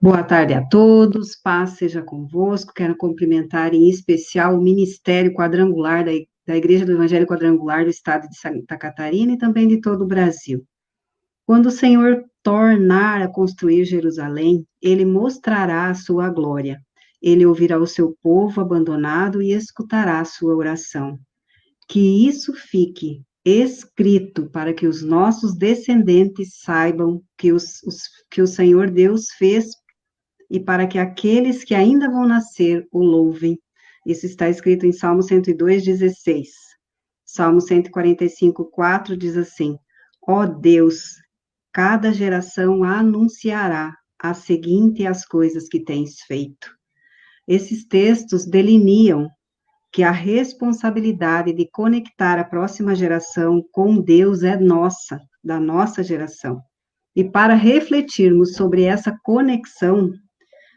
Boa tarde a todos, paz seja convosco. Quero cumprimentar em especial o Ministério Quadrangular da Igreja do Evangelho Quadrangular do Estado de Santa Catarina e também de todo o Brasil. Quando o Senhor tornar a construir Jerusalém, ele mostrará a sua glória. Ele ouvirá o seu povo abandonado e escutará a sua oração. Que isso fique escrito para que os nossos descendentes saibam que o Senhor Deus fez e para que aqueles que ainda vão nascer o louvem. Isso está escrito em Salmo 102:16. Salmo 145:4 diz assim: Ó Deus, cada geração anunciará a seguinte as coisas que tens feito. Esses textos delineam que a responsabilidade de conectar a próxima geração com Deus é nossa, da nossa geração. E para refletirmos sobre essa conexão,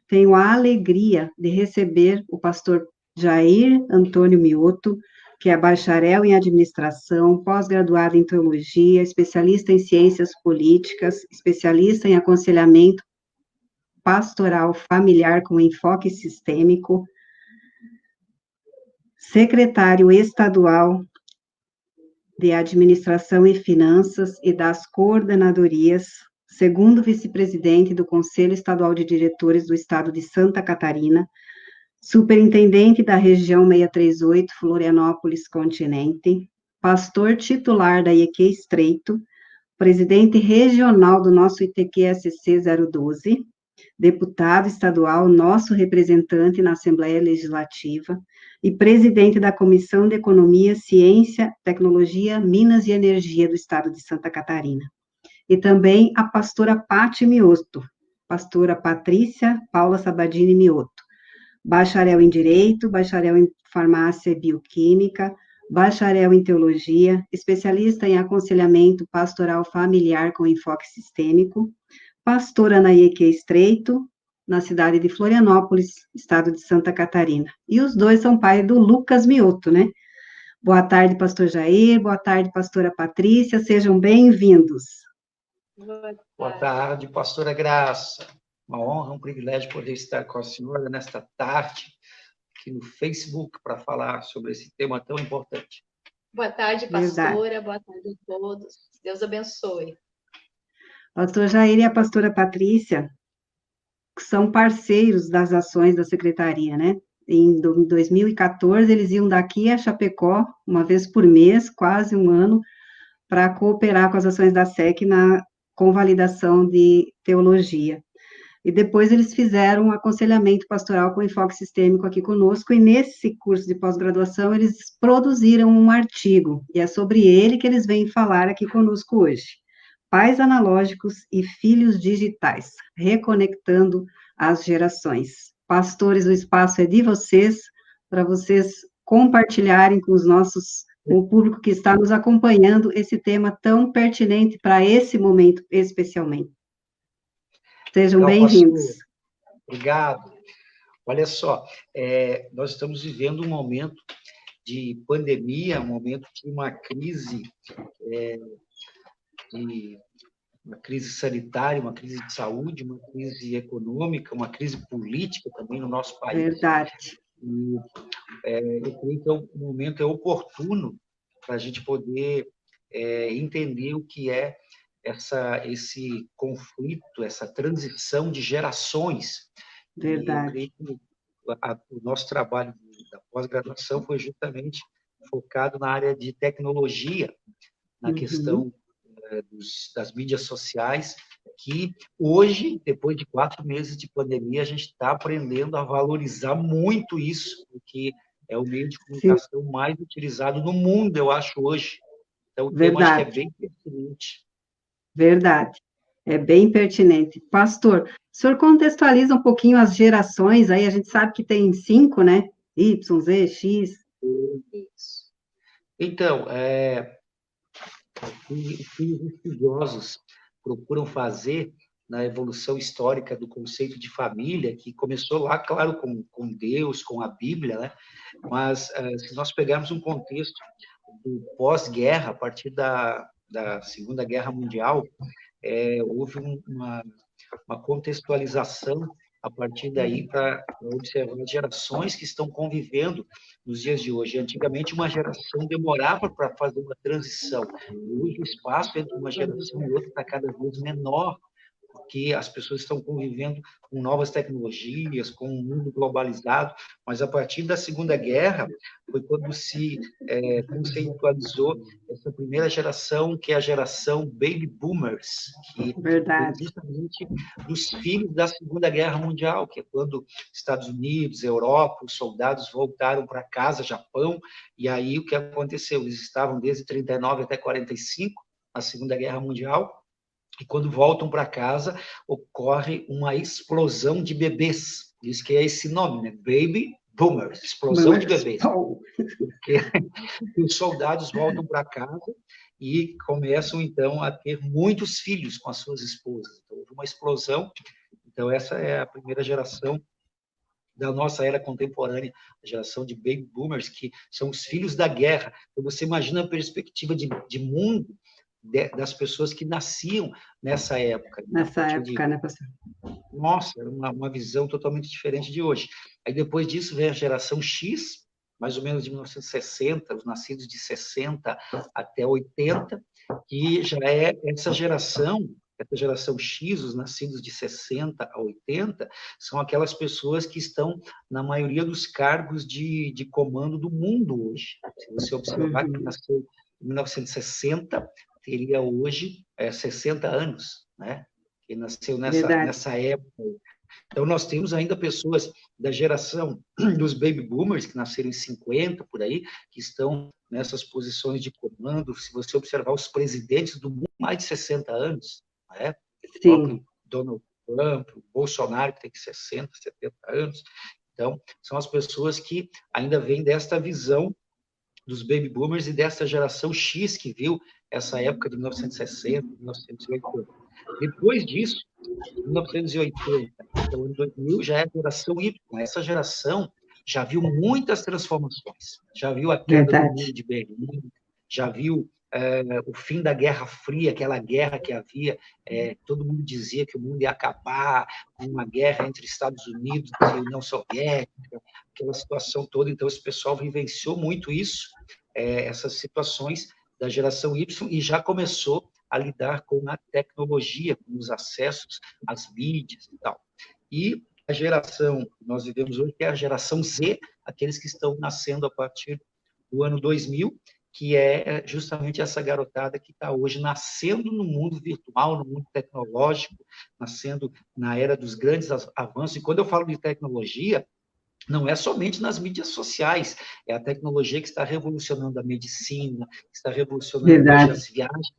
tenho a alegria de receber o pastor Jair Antônio Mioto, que é bacharel em administração, pós-graduado em teologia, especialista em ciências políticas, especialista em aconselhamento pastoral familiar com enfoque sistêmico, secretário estadual de Administração e Finanças e das coordenadorias, segundo vice-presidente do Conselho Estadual de Diretores do Estado de Santa Catarina, superintendente da região 638, Florianópolis Continente, pastor titular da IEQ Estreito, presidente regional do nosso ITQ-SC 012, deputado estadual, nosso representante na Assembleia Legislativa, e presidente da Comissão de Economia, Ciência, Tecnologia, Minas e Energia do Estado de Santa Catarina. E também a pastora Pati Mioto, pastora Patrícia Paula Sabadini Mioto, bacharel em Direito, bacharel em Farmácia e Bioquímica, bacharel em Teologia, especialista em aconselhamento pastoral familiar com enfoque sistêmico, pastora na IEQ Estreito, na cidade de Florianópolis, estado de Santa Catarina. E os dois são pais do Lucas Mioto, né? Boa tarde, pastor Jair, boa tarde, pastora Patrícia, sejam bem-vindos. Boa tarde, pastora Graça. Uma honra, um privilégio poder estar com a senhora nesta tarde, aqui no Facebook, para falar sobre esse tema tão importante. Boa tarde, pastora. Verdade. Boa tarde a todos. Deus abençoe. Pastor Jair e a pastora Patrícia são parceiros das ações da secretaria, né? Em 2014, eles iam daqui a Chapecó, uma vez por mês, quase um ano, para cooperar com as ações da SEC na convalidação de teologia. E depois eles fizeram um aconselhamento pastoral com enfoque sistêmico aqui conosco, e nesse curso de pós-graduação eles produziram um artigo, e é sobre ele que eles vêm falar aqui conosco hoje. Pais analógicos e filhos digitais, reconectando as gerações. Pastores, o espaço é de vocês, para vocês compartilharem com o público que está nos acompanhando, esse tema tão pertinente para esse momento, especialmente. Sejam bem-vindos. Obrigado. Olha só, nós estamos vivendo um momento de pandemia, um momento de uma crise, uma crise sanitária, uma crise de saúde, uma crise econômica, uma crise política também no nosso país. Verdade. E, eu creio que o momento é oportuno para a gente poder entender o que é esse conflito, essa transição de gerações. Verdade. Eu creio que o nosso trabalho da pós-graduação foi justamente focado na área de tecnologia, na questão das mídias sociais, que hoje, depois de 4 meses de pandemia, a gente está aprendendo a valorizar muito isso, porque é o meio de comunicação mais utilizado no mundo, eu acho, hoje. Então, o tema acho que é bem pertinente. Verdade, é bem pertinente. Pastor, o senhor contextualiza um pouquinho as gerações aí, a gente sabe que tem 5, né? Y, Z, X. Isso. Então, o que os estudiosos procuram fazer na evolução histórica do conceito de família, que começou lá, claro, com Deus, com a Bíblia, né? Mas se nós pegarmos um contexto do pós-guerra, a partir da Segunda Guerra Mundial, houve uma contextualização a partir daí para observar as gerações que estão convivendo nos dias de hoje. Antigamente, uma geração demorava para fazer uma transição. Hoje, o espaço entre uma geração e outra está cada vez menor, porque as pessoas estão convivendo com novas tecnologias, com um mundo globalizado, mas a partir da Segunda Guerra foi quando se conceitualizou essa primeira geração, que é a geração Baby Boomers, que vem justamente dos filhos da Segunda Guerra Mundial, que é quando Estados Unidos, Europa, os soldados voltaram para casa, Japão, e aí o que aconteceu? Eles estavam desde 39 até 45, na Segunda Guerra Mundial, e quando voltam para casa, ocorre uma explosão de bebês. Diz que é esse nome, né? Baby Boomers, explosão de bebês. Porque os soldados voltam para casa e começam, então, a ter muitos filhos com as suas esposas. Então, houve uma explosão. Então, essa é a primeira geração da nossa era contemporânea, a geração de Baby Boomers, que são os filhos da guerra. Então, você imagina a perspectiva de mundo das pessoas que nasciam nessa época. Nessa época, né, pastor? Nossa, era uma visão totalmente diferente de hoje. Aí depois disso vem a geração X, mais ou menos de 1960, os nascidos de 60 até 80, que já é essa geração X, os nascidos de 60 a 80, são aquelas pessoas que estão na maioria dos cargos de comando do mundo hoje. Se você observar que nasceu em 1960, teria hoje 60 anos, né? Que nasceu nessa época. Então, nós temos ainda pessoas da geração dos Baby Boomers, que nasceram em 50, por aí, que estão nessas posições de comando. Se você observar os presidentes do mundo, mais de 60 anos, né? O próprio Donald Trump, o Bolsonaro, que tem 60, 70 anos. Então, são as pessoas que ainda vêm desta visão dos Baby Boomers e dessa geração X que viu essa época de 1960, 1980. Depois disso, 1980 até o ano 2000, já é a geração Y. Essa geração já viu muitas transformações. Já viu a queda do muro de Berlim, já viu o fim da Guerra Fria, aquela guerra que havia, todo mundo dizia que o mundo ia acabar, uma guerra entre Estados Unidos e União Soviética, aquela situação toda. Então, esse pessoal vivenciou muito isso, essas situações da geração Y, e já começou a lidar com a tecnologia, com os acessos às mídias e tal. E a geração que nós vivemos hoje, que é a geração Z, aqueles que estão nascendo a partir do ano 2000, que é justamente essa garotada que está hoje nascendo no mundo virtual, no mundo tecnológico, nascendo na era dos grandes avanços. E quando eu falo de tecnologia, não é somente nas mídias sociais, é a tecnologia que está revolucionando a medicina, que está revolucionando hoje as viagens,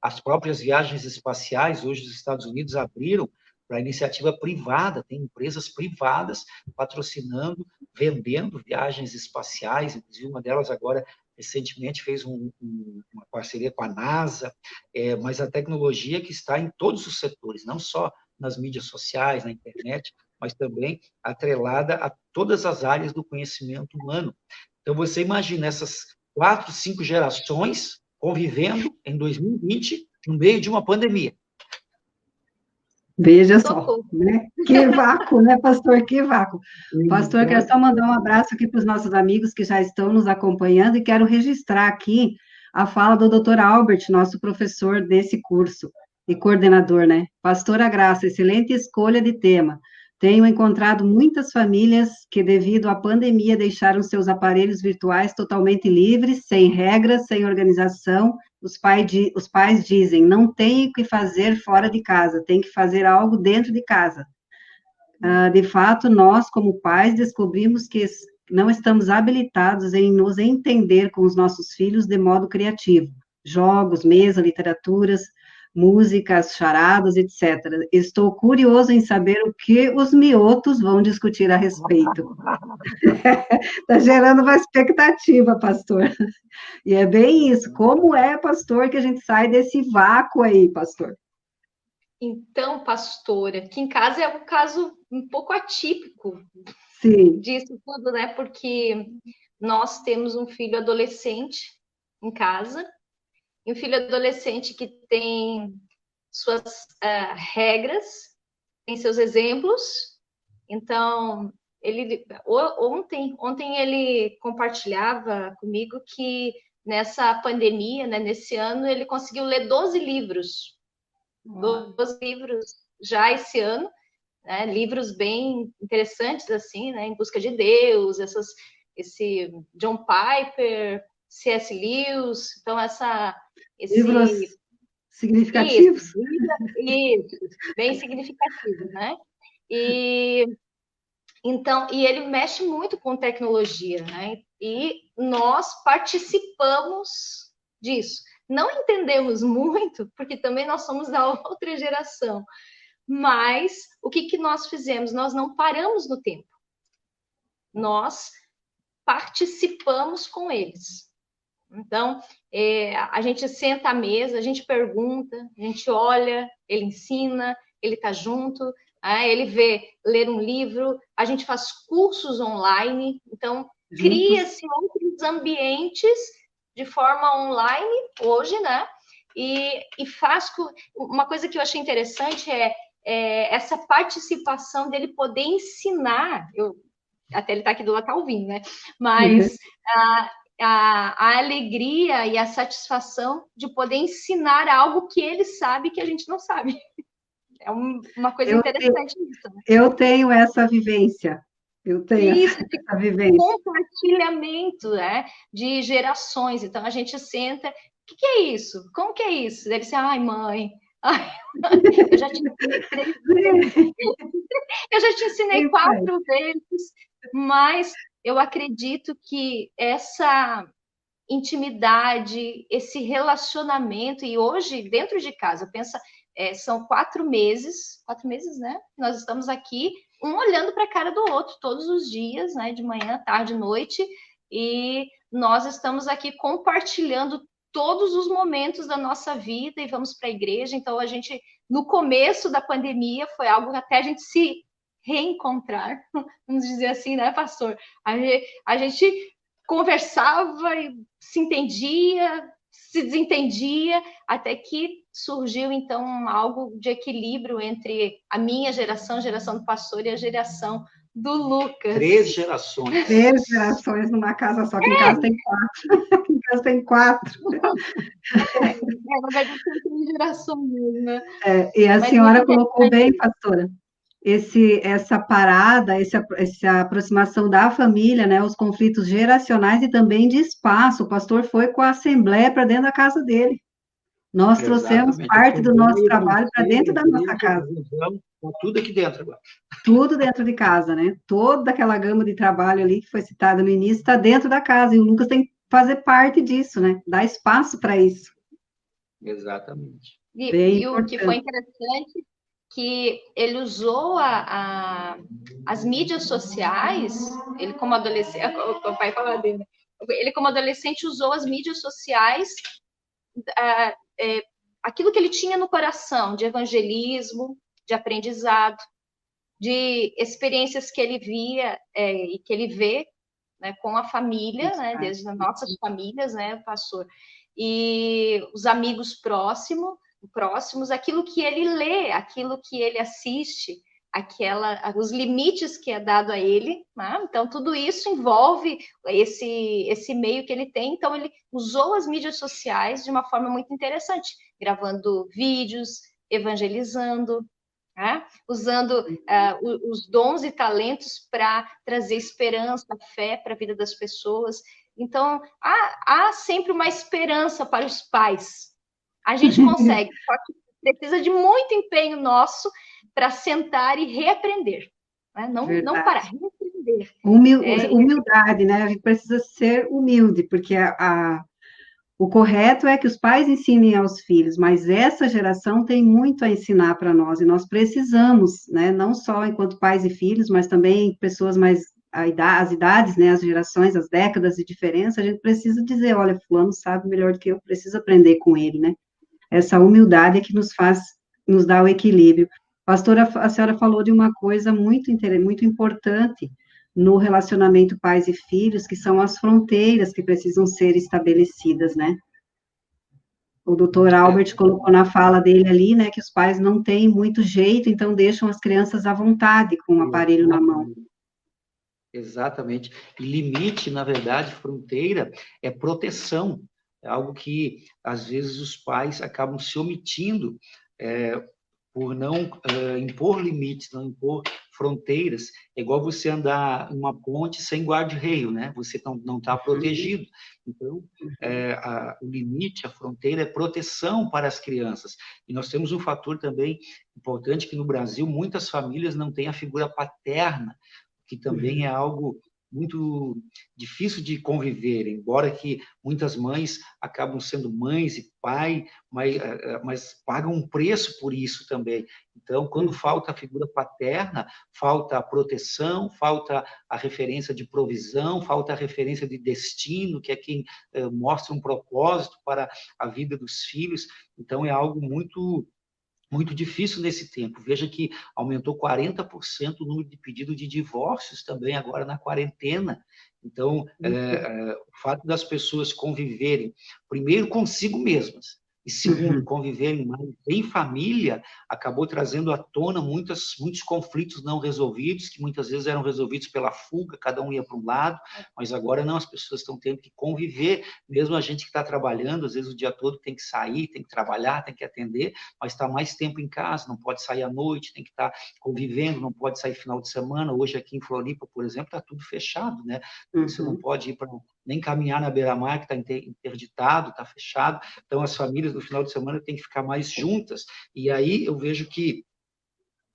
as próprias viagens espaciais. Hoje os Estados Unidos abriram para iniciativa privada, tem empresas privadas patrocinando, vendendo viagens espaciais, inclusive uma delas agora recentemente fez uma parceria com a NASA, mas a tecnologia que está em todos os setores, não só nas mídias sociais, na internet, mas também atrelada a todas as áreas do conhecimento humano. Então, você imagina essas 4, 5 gerações convivendo em 2020, no meio de uma pandemia. Veja só, né? Que vácuo, né, pastor? Que vácuo. Pastor, quero só mandar um abraço aqui para os nossos amigos que já estão nos acompanhando e quero registrar aqui a fala do Dr. Albert, nosso professor desse curso e coordenador, né? Pastora Graça, excelente escolha de tema. Tenho encontrado muitas famílias que, devido à pandemia, deixaram seus aparelhos virtuais totalmente livres, sem regras, sem organização. Os pais dizem, não tem o que fazer fora de casa, tem que fazer algo dentro de casa. De fato, nós, como pais, descobrimos que não estamos habilitados em nos entender com os nossos filhos de modo criativo. Jogos, mesa, literaturas, músicas, charadas, etc. Estou curioso em saber o que os miotos vão discutir a respeito. Está gerando uma expectativa, pastor. E é bem isso. Como é, pastor, que a gente sai desse vácuo aí, pastor? Então, pastora, aqui em casa é um caso um pouco atípico. Sim. Disso tudo, né? Porque nós temos um filho adolescente em casa, e um filho adolescente que tem suas regras, seus exemplos. Então, ontem ele compartilhava comigo que nessa pandemia, né, nesse ano, ele conseguiu ler 12 livros. 12 livros já esse ano, né, livros bem interessantes, assim, né, Em Busca de Deus, esse John Piper, C.S. Lewis, então Livros significativos. Isso, bem significativo, né? E então, e ele mexe muito com tecnologia, né? E nós participamos disso. Não entendemos muito, porque também nós somos da outra geração. Mas o que nós fizemos? Nós não paramos no tempo. Nós participamos com eles. Então, a gente senta à mesa, a gente pergunta, a gente olha, ele ensina, ele está junto, ele vê ler um livro, a gente faz cursos online, então cria-se outros ambientes de forma online hoje, né? E faz uma coisa que eu achei interessante essa participação dele poder ensinar. Até ele está aqui do lado, tá ouvindo, né? Mas a alegria e a satisfação de poder ensinar algo que ele sabe que a gente não sabe. É uma coisa interessante isso. Né? Eu tenho essa vivência. Eu tenho essa vivência. Compartilhamento, né, de gerações. Então, a gente senta... O que é isso? Como que é isso? Deve ser, ai, mãe... eu já te ensinei 3 vezes. Eu já te ensinei 4 vezes. Mas eu acredito que essa intimidade, esse relacionamento, e hoje, dentro de casa, pensa, são 4 meses, né? Nós estamos aqui, um olhando para a cara do outro todos os dias, né? De manhã, tarde, noite, e nós estamos aqui compartilhando todos os momentos da nossa vida e vamos para a igreja. Então, a gente, no começo da pandemia, foi algo que até a gente se reencontrar, vamos dizer assim, né, pastor? A gente conversava e se entendia, se desentendia, até que surgiu, então, algo de equilíbrio entre a minha geração, a geração do pastor, e a geração do Lucas. 3 gerações. 3 gerações numa casa só, que em casa tem 4. Em casa tem 4. Na verdade, tem 3 gerações mesmo, né? E a senhora colocou bem, pastora, essa parada, essa aproximação da família, né, os conflitos geracionais e também de espaço. O pastor foi com a assembleia para dentro da casa dele. Nós trouxemos parte do nosso trabalho para dentro da nossa casa. Tudo aqui dentro agora. Tudo dentro de casa, né? Toda aquela gama de trabalho ali que foi citada no início está dentro da casa, e o Lucas tem que fazer parte disso, né? Dar espaço para isso. Exatamente. E o que foi interessante, que ele usou as mídias sociais, ele como adolescente, o papai fala dele, ele como adolescente usou as mídias sociais, aquilo que ele tinha no coração, de evangelismo, de aprendizado, de experiências que ele via e que ele vê, né, com a família, né, desde as nossas famílias, né, pastor, e os amigos próximos, aquilo que ele lê, aquilo que ele assiste, os limites que é dado a ele, né? Então tudo isso envolve esse meio que ele tem. Então ele usou as mídias sociais de uma forma muito interessante, gravando vídeos, evangelizando, né? Usando os dons e talentos para trazer esperança, fé para a vida das pessoas. Então há sempre uma esperança para os pais. A gente consegue, só que precisa de muito empenho nosso para sentar e reaprender, né? Não parar, reaprender. Humildade, né? A gente precisa ser humilde, porque o correto é que os pais ensinem aos filhos, mas essa geração tem muito a ensinar para nós, e nós precisamos, né? Não só enquanto pais e filhos, mas também pessoas mais as idades, né? As gerações, as décadas de diferença, a gente precisa dizer, olha, fulano sabe melhor do que eu, preciso aprender com ele, né? Essa humildade é que nos dá o equilíbrio. Pastora, a senhora falou de uma coisa muito importante no relacionamento pais e filhos, que são as fronteiras que precisam ser estabelecidas, né? O doutor Albert colocou na fala dele ali, né, que os pais não têm muito jeito, então deixam as crianças à vontade com o aparelho na mão. Exatamente. E limite, na verdade, fronteira é proteção. É algo que, às vezes, os pais acabam se omitindo por não impor limites, não impor fronteiras. É igual você andar em uma ponte sem guarda-reio, né? Você não está protegido. Então, o limite, a fronteira é proteção para as crianças. E nós temos um fator também importante que no Brasil muitas famílias não têm a figura paterna, que também é algo muito difícil de conviver, embora que muitas mães acabam sendo mães e pai, mas pagam um preço por isso também. Então, quando falta a figura paterna, falta a proteção, falta a referência de provisão, falta a referência de destino, que é quem mostra um propósito para a vida dos filhos. Então, é algo muito difícil nesse tempo. Veja que aumentou 40% o número de pedidos de divórcios também agora na quarentena. Então, o fato das pessoas conviverem, primeiro, consigo mesmas, e segundo, conviverem mais em família, acabou trazendo à tona muitos conflitos não resolvidos, que muitas vezes eram resolvidos pela fuga, cada um ia para um lado, mas agora não, as pessoas estão tendo que conviver, mesmo a gente que está trabalhando, às vezes o dia todo tem que sair, tem que trabalhar, tem que atender, mas está mais tempo em casa, não pode sair à noite, tem que estar convivendo, não pode sair final de semana. Hoje aqui em Floripa, por exemplo, está tudo fechado, né? Você não pode ir nem caminhar na beira-mar, que está interditado, está fechado. Então, as famílias no final de semana têm que ficar mais juntas. E aí eu vejo que,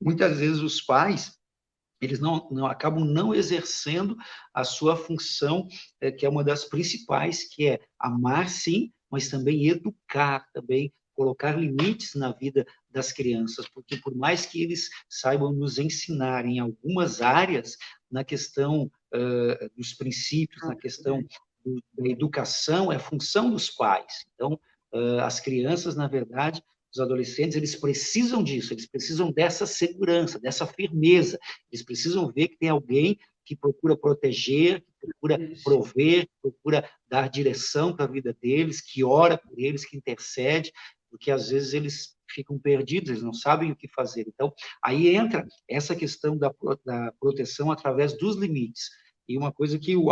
muitas vezes, os pais eles acabam não exercendo a sua função, que é uma das principais, que é amar, sim, mas também educar, também colocar limites na vida das crianças, porque por mais que eles saibam nos ensinar em algumas áreas, na questão dos princípios, na questão da educação, é função dos pais. Então, as crianças, na verdade, os adolescentes, eles precisam disso, eles precisam dessa segurança, dessa firmeza, eles precisam ver que tem alguém que procura proteger, que procura prover, que procura dar direção para a vida deles, que ora por eles, que intercede, porque às vezes eles ficam perdidos, eles não sabem o que fazer. Então, aí entra essa questão da proteção através dos limites. E uma coisa que o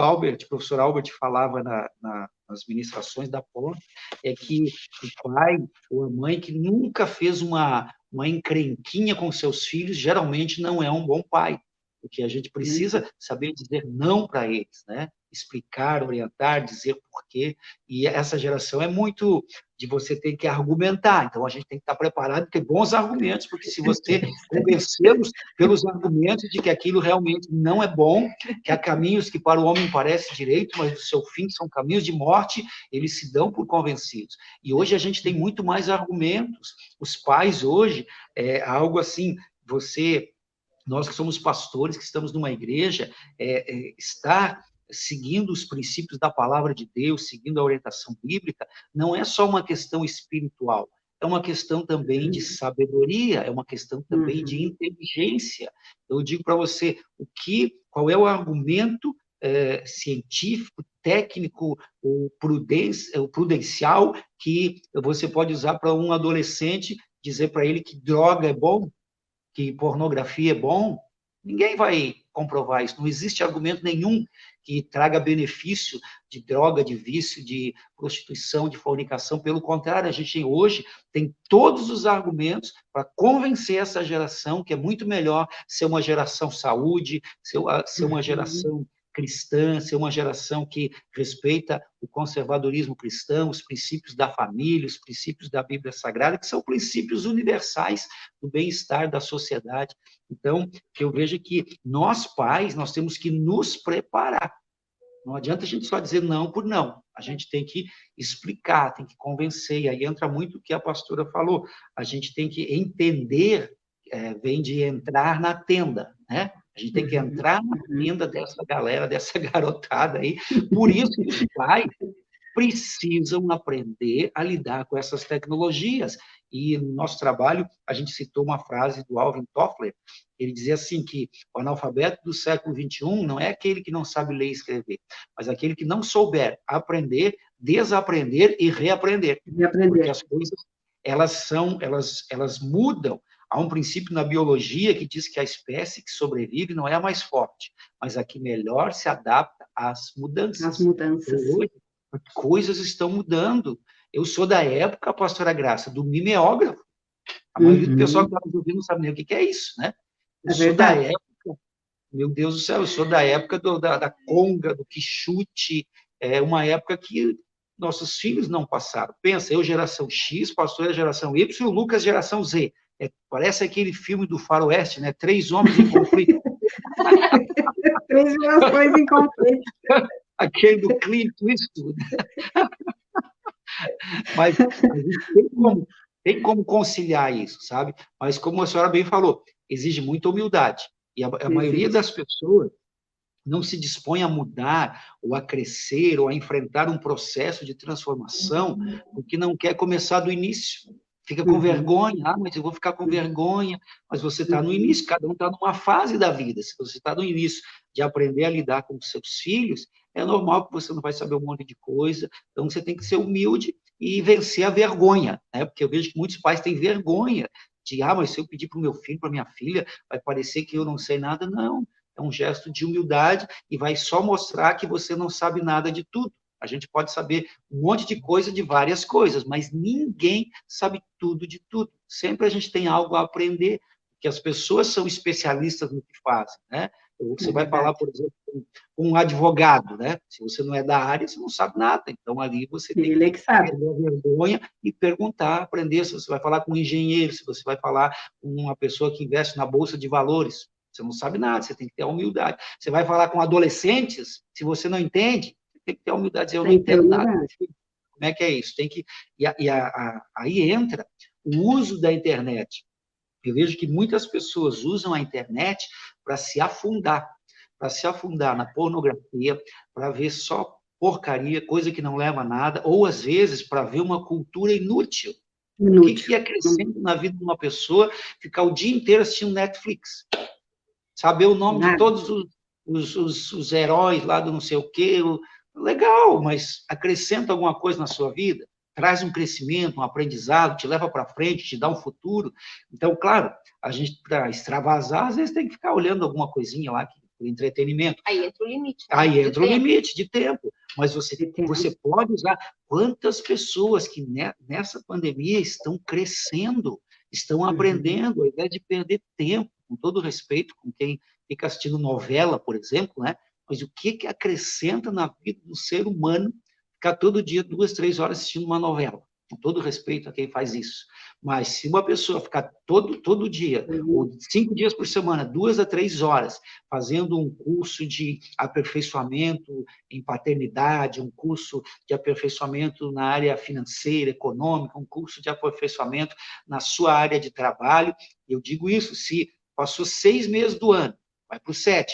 professor Albert falava nas ministrações da pós, é que o pai ou a mãe que nunca fez uma encrenquinha com seus filhos, geralmente não é um bom pai, porque a gente precisa saber dizer não para eles, né? Explicar, orientar, dizer porquê. E essa geração é muito de você ter que argumentar. Então, a gente tem que estar preparado, ter bons argumentos, porque se você convencê-los pelos argumentos de que aquilo realmente não é bom, que há caminhos que para o homem parecem direito, mas do seu fim são caminhos de morte, eles se dão por convencidos. E hoje a gente tem muito mais argumentos. Os pais hoje, algo assim, nós que somos pastores, que estamos numa igreja, estar seguindo os princípios da palavra de Deus, seguindo a orientação bíblica, não é só uma questão espiritual, é uma questão também de sabedoria, é uma questão também de inteligência. Eu digo para você, qual é o argumento científico, técnico, o prudencial que você pode usar para um adolescente, dizer para ele que droga é bom, que pornografia é bom? Ninguém vai comprovar isso. Não existe argumento nenhum que traga benefício de droga, de vício, de prostituição, de fornicação. Pelo contrário, a gente hoje tem todos os argumentos para convencer essa geração que é muito melhor ser uma geração saúde, ser uma geração cristã, ser uma geração que respeita o conservadorismo cristão, os princípios da família, os princípios da Bíblia Sagrada, que são princípios universais do bem-estar da sociedade. Então, que eu vejo que nós, pais, nós temos que nos preparar. Não adianta a gente só dizer não por não. A gente tem que explicar, tem que convencer. E aí entra muito o que a pastora falou. A gente tem que entender, vem de entrar na tenda, né? A gente tem que entrar na tenda dessa galera, dessa garotada aí. Por isso, os pais precisam aprender a lidar com essas tecnologias. E no nosso trabalho, a gente citou uma frase do Alvin Toffler, ele dizia assim que o analfabeto do século XXI não é aquele que não sabe ler e escrever, mas aquele que não souber aprender, desaprender e reaprender. Porque as coisas, elas mudam. Há um princípio na biologia que diz que a espécie que sobrevive não é a mais forte, mas a que melhor se adapta às mudanças. As mudanças. Hoje, coisas estão mudando. Eu sou da época, pastora Graça, do mimeógrafo. A maioria do pessoal que está nos ouvindo não sabe nem o que é isso, né? Eu sou da época, meu Deus do céu, eu sou da época da conga, do quichute, uma época que nossos filhos não passaram. Pensa, eu geração X, pastor é geração Y, Lucas geração Z. Parece aquele filme do faroeste, né? 3 homens em conflito. 3 gerações em conflito. Aquele do Clint Eastwood. Mas tem como conciliar isso, sabe? Mas como a senhora bem falou, exige muita humildade. E a maioria das pessoas não se dispõe a mudar, ou a crescer, ou a enfrentar um processo de transformação, porque não quer começar do início. Fica com vergonha, mas eu vou ficar com vergonha, mas você está no início, cada um está numa fase da vida. Se você está no início de aprender a lidar com os seus filhos, é normal que você não vai saber um monte de coisa, então você tem que ser humilde e vencer a vergonha, né? Porque eu vejo que muitos pais têm vergonha de, mas se eu pedir para o meu filho, para minha filha, vai parecer que eu não sei nada. Não, é um gesto de humildade e vai só mostrar que você não sabe nada de tudo. A gente pode saber um monte de coisa de várias coisas, mas ninguém sabe tudo de tudo. Sempre a gente tem algo a aprender, porque as pessoas são especialistas no que fazem, né? Você vai falar, por exemplo, com um advogado, né? Se você não é da área, você não sabe nada. Então, ali você tem que perder a vergonha e perguntar, aprender. Se você vai falar com um engenheiro, se você vai falar com uma pessoa que investe na Bolsa de Valores, você não sabe nada, você tem que ter a humildade. Você vai falar com adolescentes, se você não entende, tem que ter a humildade de dizer, eu não entendo nada. Como é que é isso? Tem que... Aí entra o uso da internet. Eu vejo que muitas pessoas usam a internet para se afundar na pornografia, para ver só porcaria, coisa que não leva a nada, ou às vezes para ver uma cultura inútil. O que acrescenta na vida de uma pessoa ficar o dia inteiro assistindo Netflix? Saber o nome de todos os heróis lá do não sei o quê, legal, mas acrescenta alguma coisa na sua vida? Traz um crescimento, um aprendizado, te leva para frente, te dá um futuro. Então, claro, a gente, para extravasar, às vezes tem que ficar olhando alguma coisinha lá, por entretenimento. Aí entra o limite. Aí entra o limite de tempo. Mas você pode usar. Quantas pessoas que nessa pandemia estão crescendo, estão aprendendo, ao invés de perder tempo, com todo respeito, com quem fica assistindo novela, por exemplo, né? Mas o que acrescenta na vida do ser humano ficar todo dia 2, 3 horas assistindo uma novela? Com todo respeito a quem faz isso. Mas se uma pessoa ficar todo dia, ou 5 dias por semana, 2 a 3 horas, fazendo um curso de aperfeiçoamento em paternidade, um curso de aperfeiçoamento na área financeira, econômica, um curso de aperfeiçoamento na sua área de trabalho, eu digo isso, se passou 6 meses do ano, vai para o 7º,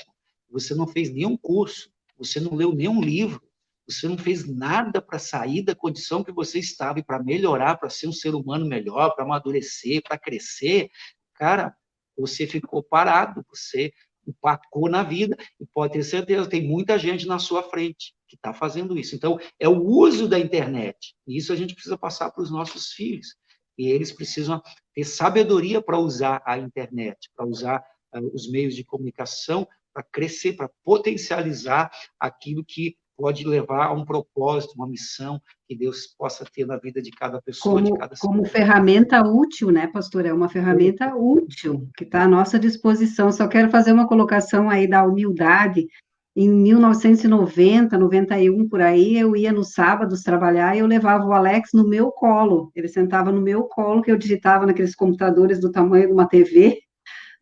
você não fez nenhum curso, você não leu nenhum livro, você não fez nada para sair da condição que você estava e para melhorar, para ser um ser humano melhor, para amadurecer, para crescer, cara, você ficou parado, você empacou na vida e pode ter certeza, tem muita gente na sua frente que está fazendo isso. Então, é o uso da internet. E isso a gente precisa passar para os nossos filhos. E eles precisam ter sabedoria para usar a internet, para usar os meios de comunicação, para crescer, para potencializar aquilo que pode levar a um propósito, uma missão que Deus possa ter na vida de cada pessoa, de cada como ferramenta útil, né, pastor? É uma ferramenta útil que está à nossa disposição. Só quero fazer uma colocação aí da humildade. Em 1990, 91, por aí, eu ia nos sábados trabalhar e eu levava o Alex no meu colo. Ele sentava no meu colo, que eu digitava naqueles computadores do tamanho de uma TV.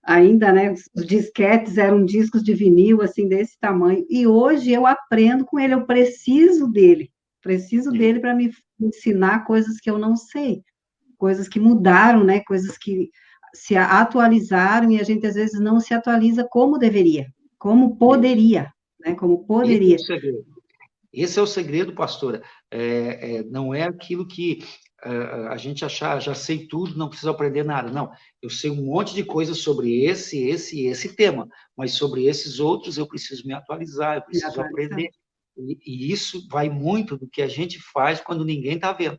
Ainda, né, os disquetes eram discos de vinil, assim, desse tamanho, e hoje eu aprendo com ele, eu preciso dele para me ensinar coisas que eu não sei, coisas que mudaram, né, coisas que se atualizaram, e a gente às vezes não se atualiza como deveria, como poderia, né, como poderia. Esse é o segredo, pastora, não é aquilo que a gente achar, já sei tudo, não preciso aprender nada. Não, eu sei um monte de coisas sobre esse tema, mas sobre esses outros eu preciso me atualizar, eu Me preciso atualizar. aprender. E isso vai muito do que a gente faz quando ninguém está vendo.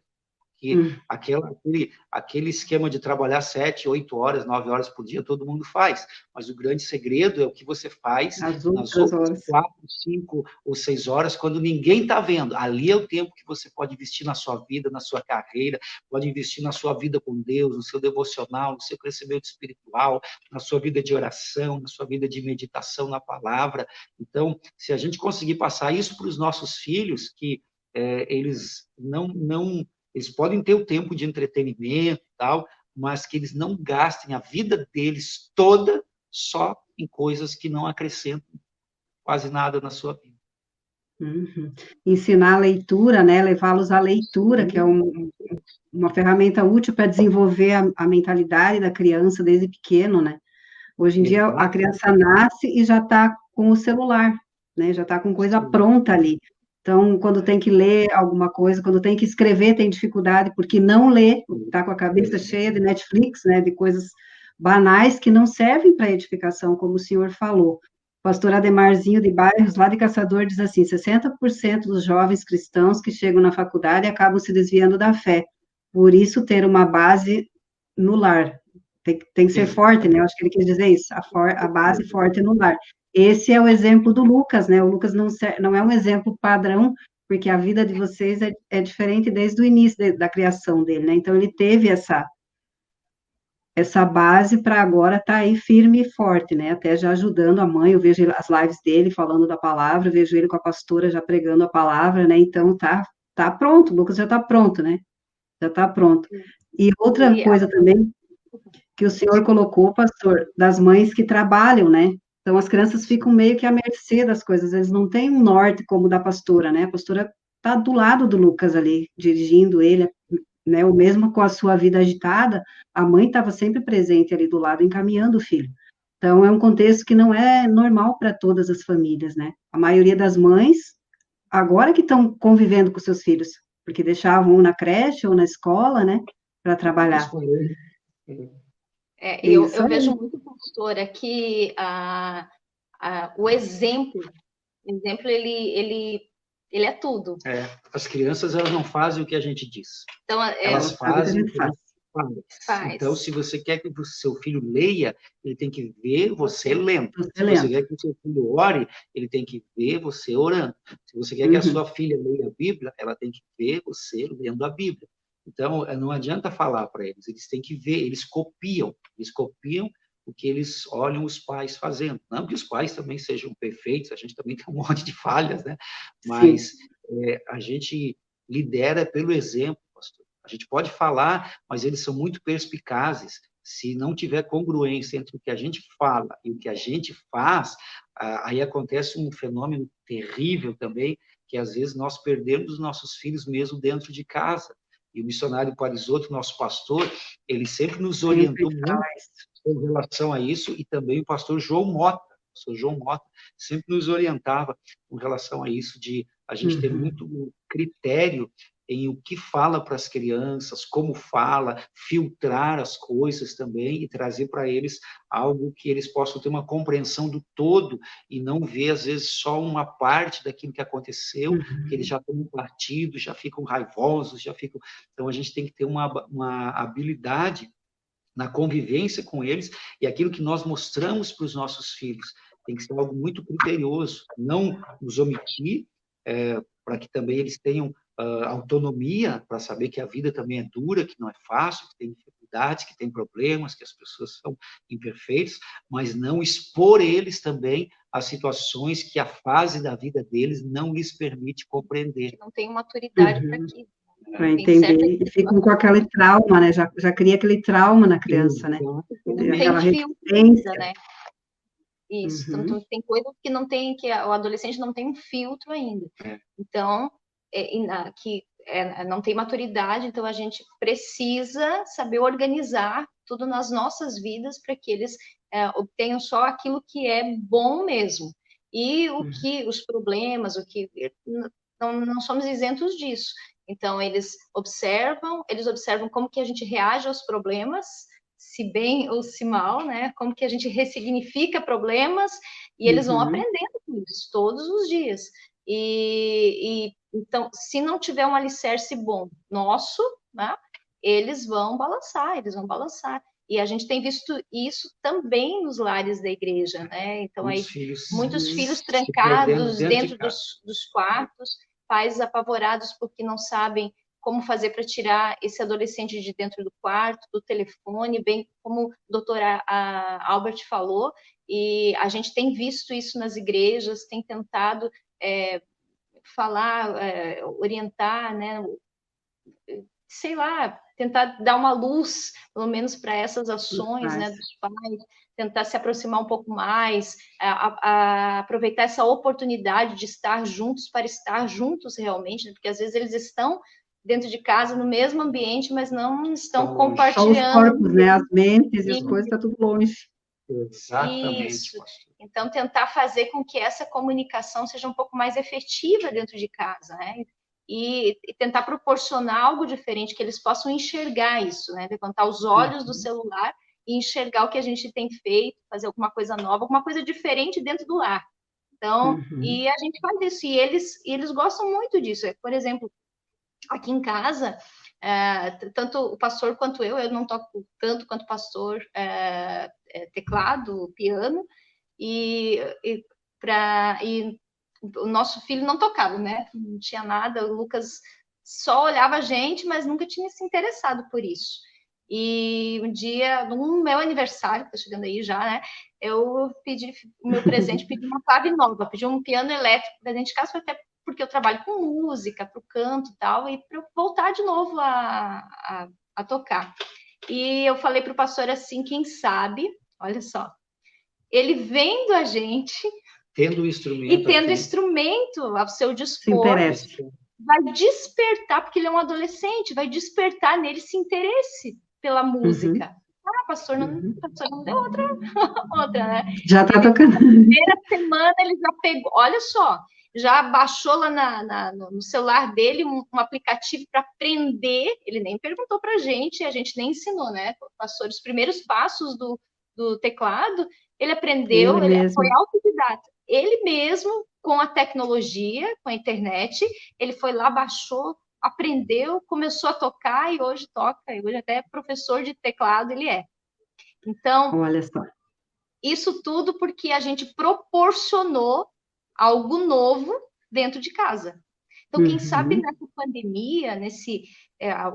Que Hum, aquele esquema de trabalhar 7, 8 horas, 9 horas por dia, todo mundo faz. Mas o grande segredo é o que você faz as nas outras outras horas. 4, 5 ou 6 horas, quando ninguém está vendo. Ali é o tempo que você pode investir na sua vida, na sua carreira, pode investir na sua vida com Deus, no seu devocional, no seu crescimento espiritual, na sua vida de oração, na sua vida de meditação na palavra. Então, se a gente conseguir passar isso para os nossos filhos, que eles não eles podem ter o tempo de entretenimento e tal, mas que eles não gastem a vida deles toda só em coisas que não acrescentam quase nada na sua vida. Uhum. Ensinar a leitura, né? Levá-los à leitura, que é Sim, uma ferramenta útil para desenvolver a mentalidade da criança desde pequeno, né? Hoje em dia, a exato. criança nasce e já está com o celular, né? Já está com coisa Sim, pronta ali. Então, quando tem que ler alguma coisa, quando tem que escrever, tem dificuldade, porque não lê, está com a cabeça cheia de Netflix, né? De coisas banais que não servem para edificação, como o senhor falou. O pastor Ademarzinho de Bairros, lá de Caçador, diz assim: 60% dos jovens cristãos que chegam na faculdade acabam se desviando da fé. Por isso, ter uma base no lar. Tem que ser forte, né? Eu acho que ele quis dizer isso, a base forte no lar. Esse é o exemplo do Lucas, né? O Lucas não é um exemplo padrão, porque a vida de vocês é diferente desde o início da criação dele, né? Então, ele teve essa base para agora estar aí firme e forte, né? Até já ajudando a mãe, eu vejo as lives dele falando da palavra, eu vejo ele com a pastora já pregando a palavra, né? Então, tá pronto, o Lucas já está pronto, né? Já está pronto. E outra E coisa também que o senhor colocou, pastor, das mães que trabalham, né? Então, as crianças ficam meio que à mercê das coisas, eles não têm um norte como o da pastora, né? A pastora está do lado do Lucas ali, dirigindo ele, né? O mesmo com a sua vida agitada, a mãe estava sempre presente ali do lado, encaminhando o filho. Então, é um contexto que não é normal para todas as famílias, né? A maioria das mães, agora que estão convivendo com seus filhos, porque deixavam um na creche ou na escola, né? Para trabalhar. escolher. Isso eu vejo aí. muito, pastora, que o exemplo ele é tudo. As crianças, elas não fazem o que a gente diz. Então, Elas Ela sabe o que a fazem o gente que a faz. gente faz. Então, faz. se você quer que o seu filho leia, ele tem que ver você lendo. Você Se você lendo. quer que o seu filho ore, ele tem que ver você orando. Se você quer que a Uhum. sua filha leia a Bíblia, ela tem que ver você lendo a Bíblia. Então, não adianta falar para eles têm que ver, eles copiam o que eles olham os pais fazendo. Não que os pais também sejam perfeitos, a gente também tem um monte de falhas, né? Sim. Mas a gente lidera pelo exemplo, pastor. A gente pode falar, mas eles são muito perspicazes. Se não tiver congruência entre o que a gente fala e o que a gente faz, aí acontece um fenômeno terrível também, que às vezes nós perdemos os nossos filhos mesmo dentro de casa. E o missionário Parisotto, nosso pastor, ele sempre nos Sempre orientou fala muito isso. com relação a isso, e também o pastor João Mota. O pastor João Mota sempre nos orientava com relação a isso, de a gente ter Uhum. muito critério em o que fala para as crianças, como fala, filtrar as coisas também e trazer para eles algo que eles possam ter uma compreensão do todo e não ver, às vezes, só uma parte daquilo que aconteceu, que eles Uhum. já tomam partido, já ficam raivosos, já ficam... Então, a gente tem que ter uma habilidade na convivência com eles, e aquilo que nós mostramos para os nossos filhos tem que ser algo muito criterioso, não nos omitir, para que também eles tenham autonomia para saber que a vida também é dura, que não é fácil, que tem dificuldades, que tem problemas, que as pessoas são imperfeitas, mas não expor eles também a situações que a fase da vida deles não lhes permite compreender. Que não tem maturidade para Uhum. aquilo. Para Tem certas entender, e ficam com situações aquele trauma, né? Já cria aquele trauma na criança, né? que não tem Aquela filtro ainda, resistência. né? Isso. Uhum. Tem coisas que não tem, que o adolescente não tem um filtro ainda. É. Então, não tem maturidade, então a gente precisa saber organizar tudo nas nossas vidas para que eles obtenham só aquilo que é bom mesmo. E os problemas, não somos isentos disso. Então, eles observam como que a gente reage aos problemas, se bem ou se mal, né? Como que a gente ressignifica problemas, e eles vão aprendendo com isso todos os dias. Então, se não tiver um alicerce bom nosso, né? Eles vão balançar. E a gente tem visto isso também nos lares da igreja, né? Então, muitos filhos trancados dentro dos quartos, pais apavorados porque não sabem como fazer para tirar esse adolescente de dentro do quarto, do telefone, bem como o doutor Albert falou, e a gente tem visto isso nas igrejas, tem tentado falar, orientar, né? Sei lá, tentar dar uma luz, pelo menos para essas ações, né, dos pais, tentar se aproximar um pouco mais, aproveitar essa oportunidade de estar juntos para estar juntos realmente, né, porque às vezes eles estão dentro de casa, no mesmo ambiente, mas não estão compartilhando. Só os corpos, né, as mentes e as coisas, está tudo longe. Exatamente. Isso. Então, tentar fazer com que essa comunicação seja um pouco mais efetiva dentro de casa, né? E tentar proporcionar algo diferente, que eles possam enxergar isso, né? Levantar os olhos do celular e enxergar o que a gente tem feito, fazer alguma coisa nova, alguma coisa diferente dentro do lar. Então, e a gente faz isso, e eles gostam muito disso. Por exemplo, aqui em casa, tanto o pastor quanto eu não toco tanto quanto o pastor teclado, piano, e o nosso filho não tocava, né? Não tinha nada, o Lucas só olhava a gente, mas nunca tinha se interessado por isso. E um dia, no meu aniversário, que tá chegando aí já, né? Eu pedi o meu presente, pedi uma clave nova, pedi um piano elétrico para dentro de casa, até porque eu trabalho com música, para o canto e tal, e para eu voltar de novo a tocar. E eu falei para o pastor assim, quem sabe, olha só, ele vendo a gente... Tendo o instrumento. E tendo instrumento ao seu dispor, vai despertar, porque ele é um adolescente, vai despertar nele esse interesse pela música. Pastor, não deu outra, né? Já está tocando. Na primeira semana ele já pegou, olha só, já baixou lá no celular dele um aplicativo para aprender, ele nem perguntou para a gente nem ensinou, né? Pastor, os primeiros passos do teclado, ele aprendeu, ele foi autodidata. Ele mesmo, com a tecnologia, com a internet, ele foi lá, baixou, aprendeu, começou a tocar e hoje toca, e hoje até professor de teclado ele é. Então, olha só, isso tudo porque a gente proporcionou algo novo dentro de casa. Então, quem sabe nessa pandemia,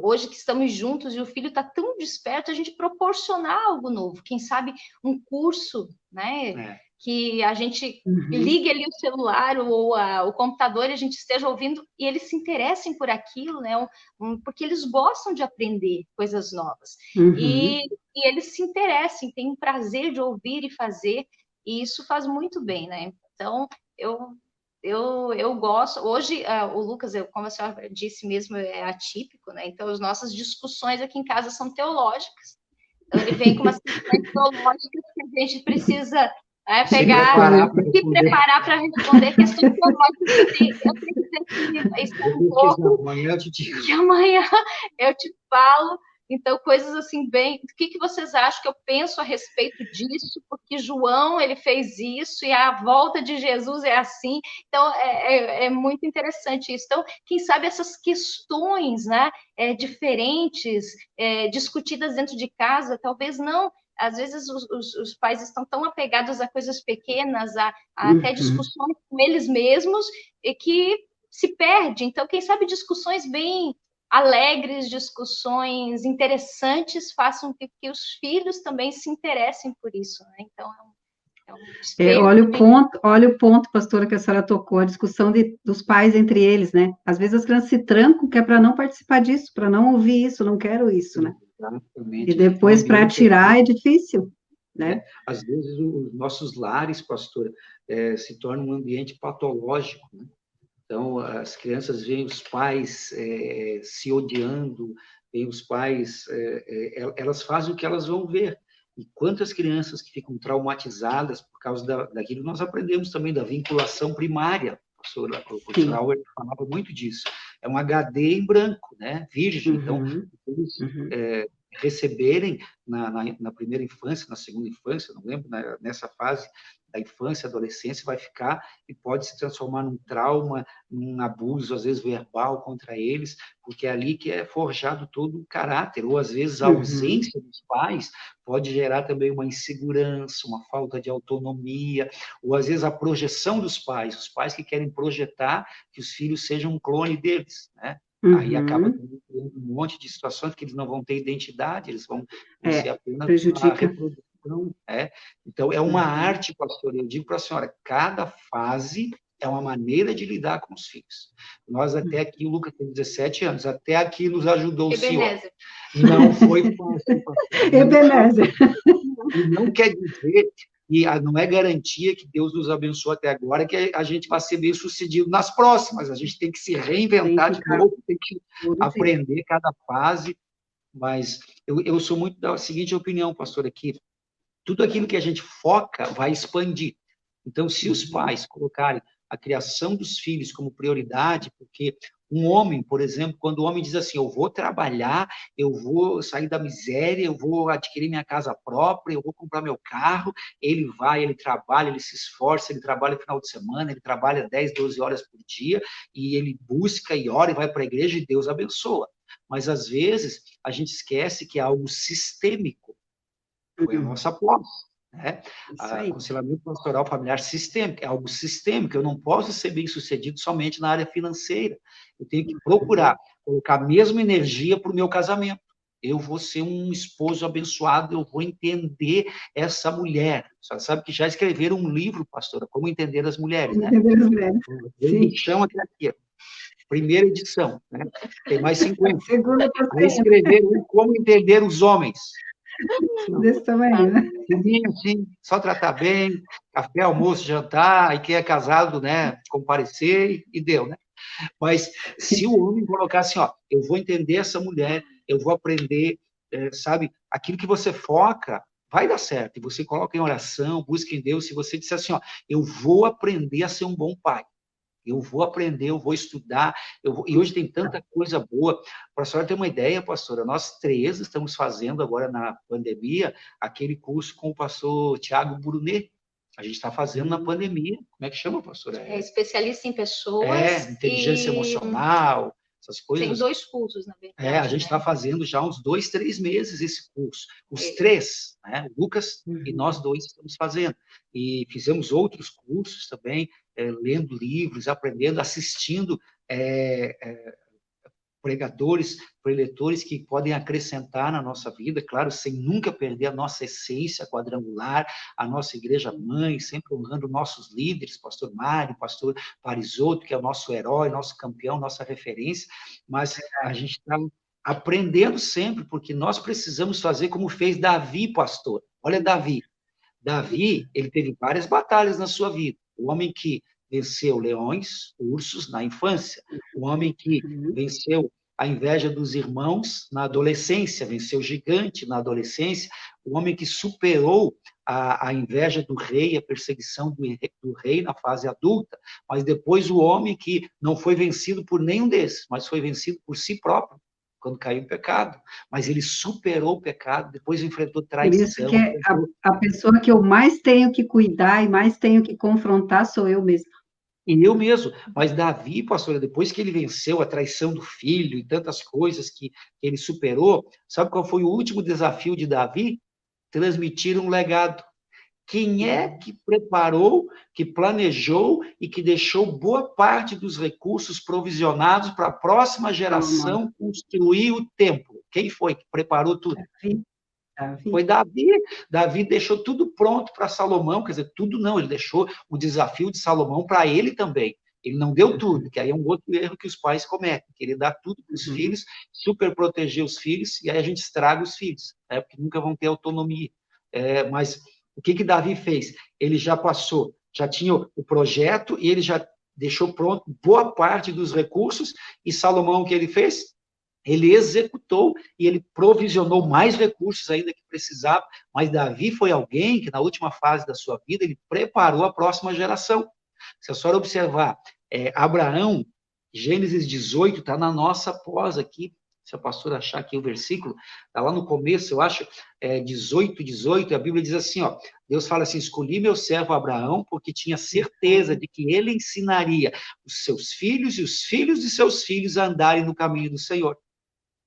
hoje que estamos juntos e o filho está tão desperto, a gente proporcionar algo novo. Quem sabe um curso, né? Que a gente ligue ali o celular ou o computador e a gente esteja ouvindo e eles se interessem por aquilo, né? Porque eles gostam de aprender coisas novas. E eles se interessem, têm um prazer de ouvir e fazer, e isso faz muito bem, né? Então, eu gosto. Hoje, o Lucas, como a senhora disse mesmo, é atípico, né? Então, as nossas discussões aqui em casa são teológicas. Então, ele vem com umas questões teológicas que a gente precisa se preparar para responder questões teológicas. Eu tenho que dizer que um pouco, que amanhã eu te falo. Então, coisas assim, bem... O que vocês acham que eu penso a respeito disso? Porque João, ele fez isso, e a volta de Jesus é assim. Então, é muito interessante isso. Então, quem sabe essas questões, né, diferentes, discutidas dentro de casa, talvez não... Às vezes, os pais estão tão apegados a coisas pequenas, a até discussões com eles mesmos, e que se perde. Então, quem sabe discussões bem... alegres, discussões interessantes façam que os filhos também se interessem por isso, né? Então, olha o ponto, pastora, que a senhora tocou, a discussão dos pais entre eles, né? Às vezes as crianças se trancam, que é para não participar disso, para não ouvir isso, não quero isso, né? Exatamente. E depois para tirar é difícil, né? Às vezes os nossos lares, pastora, se tornam um ambiente patológico, né? Então, as crianças veem os pais se odiando, veem os pais... elas fazem o que elas vão ver. E quantas crianças que ficam traumatizadas por causa daquilo que nós aprendemos também, da vinculação primária. O professor Trauer falava muito disso. é um HD em branco, né? Virgem. Então, Uhum. eles Uhum. receberem na primeira infância, na segunda infância, não lembro, nessa fase da infância, adolescência, vai ficar e pode se transformar num trauma, num abuso, às vezes verbal contra eles, porque é ali que é forjado todo o caráter, ou às vezes a Uhum. ausência dos pais pode gerar também uma insegurança, uma falta de autonomia, ou às vezes a projeção dos pais, os pais que querem projetar que os filhos sejam um clone deles, né? Aí acaba Uhum. tendo um monte de situações que eles não vão ter identidade, eles vão ser É, apenas uma prejudica. reprodução. Então, é uma Uhum. arte, pastor. Eu digo para a senhora, cada fase é uma maneira de lidar com os filhos. Nós até aqui, o Lucas tem 17 anos, até aqui nos ajudou o senhor. Ebenezer. Não foi fácil, pastor. Não foi. Ebenezer. E não quer dizer que não é garantia que Deus nos abençoe até agora, que a gente vai ser bem sucedido nas próximas. A gente tem que se Tem reinventar que de novo, tem que todo dia. aprender cada fase. Mas eu sou muito da seguinte opinião, pastor, aqui, tudo aquilo que a gente foca vai expandir. Então, se os pais colocarem a criação dos filhos como prioridade, porque um homem, por exemplo, quando o homem diz assim, eu vou trabalhar, eu vou sair da miséria, eu vou adquirir minha casa própria, eu vou comprar meu carro, ele vai, ele trabalha, ele se esforça, ele trabalha no final de semana, ele trabalha 10, 12 horas por dia, e ele busca e ora e vai para a igreja e Deus abençoa. Mas, às vezes, a gente esquece que é algo sistêmico. Foi a nossa posse, né? Isso aí. Aconselhamento pastoral familiar sistêmico, é algo sistêmico. Eu não posso ser bem-sucedido somente na área financeira. Eu tenho que procurar colocar a mesma energia para o meu casamento. Eu vou ser um esposo abençoado, eu vou entender essa mulher. Você sabe que já escreveram um livro, pastora, Como Entender as Mulheres, né? Entendeu, velho? Ele Sim. me chama até aqui, primeira edição, né? Tem mais 50. Segunda Aí torcida, escreveram Como Entender os Homens. desse tamanho, né? Filhinho, assim, só tratar bem, café, almoço, jantar, e quem é casado, né, comparecer, e deu, né? Mas se o homem colocar assim, ó, eu vou entender essa mulher, eu vou aprender, sabe, aquilo que você foca, vai dar certo. E você coloca em oração, busca em Deus, se você disser assim, ó, eu vou aprender a ser um bom pai. Eu vou aprender, eu vou estudar, e hoje tem tanta coisa boa. Para a senhora ter uma ideia, pastora, nós três estamos fazendo agora na pandemia aquele curso com o pastor Tiago Brunet. A gente está fazendo na pandemia. Como é que chama, pastora? É especialista em pessoas Inteligência e emocional, essas tem coisas. 2 cursos, na verdade. A gente está fazendo já uns 2, 3 meses esse curso. Os três, né? O Lucas e nós dois estamos fazendo. E fizemos outros cursos também, lendo livros, aprendendo, assistindo pregadores, preletores que podem acrescentar na nossa vida, claro, sem nunca perder a nossa essência quadrangular, a nossa igreja-mãe, sempre honrando nossos líderes, pastor Mário, pastor Parisotto, que é o nosso herói, nosso campeão, nossa referência, mas a gente está aprendendo sempre, porque nós precisamos fazer como fez Davi, pastor. Olha Davi. Davi, ele teve várias batalhas na sua vida. O homem que venceu leões, ursos na infância. O homem que venceu a inveja dos irmãos na adolescência, venceu gigante na adolescência. O homem que superou a inveja do rei, a perseguição do rei na fase adulta. Mas depois o homem que não foi vencido por nenhum desses, mas foi vencido por si próprio, quando caiu em pecado. Mas ele superou o pecado, depois enfrentou Por isso traição. que a pessoa que eu mais tenho que cuidar e mais tenho que confrontar sou eu mesma. E eu mesmo. Mas Davi, pastora, depois que ele venceu a traição do filho e tantas coisas que ele superou, sabe qual foi o último desafio de Davi? Transmitir um legado. Quem é que preparou, que planejou e que deixou boa parte dos recursos provisionados para a próxima geração construir o templo? Quem foi que preparou tudo? Davi. Foi Davi. Davi deixou tudo pronto para Salomão, quer dizer, tudo não, ele deixou o desafio de Salomão para ele também. Ele não deu tudo, que aí é um outro erro que os pais cometem, querer dar tudo para os filhos, super proteger os filhos, e aí a gente estraga os filhos, né, porque nunca vão ter autonomia. Mas o que Davi fez? Ele já passou, já tinha o projeto, e ele já deixou pronto boa parte dos recursos, e Salomão, o que ele fez? Ele executou e ele provisionou mais recursos ainda que precisava, mas Davi foi alguém que, na última fase da sua vida, ele preparou a próxima geração. Se a senhora observar, Abraão, Gênesis 18 está na nossa pós aqui. Se a pastora achar aqui o versículo, está lá no começo, eu acho, 18, a Bíblia diz assim, ó, Deus fala assim, escolhi meu servo Abraão, porque tinha certeza de que ele ensinaria os seus filhos e os filhos de seus filhos a andarem no caminho do Senhor.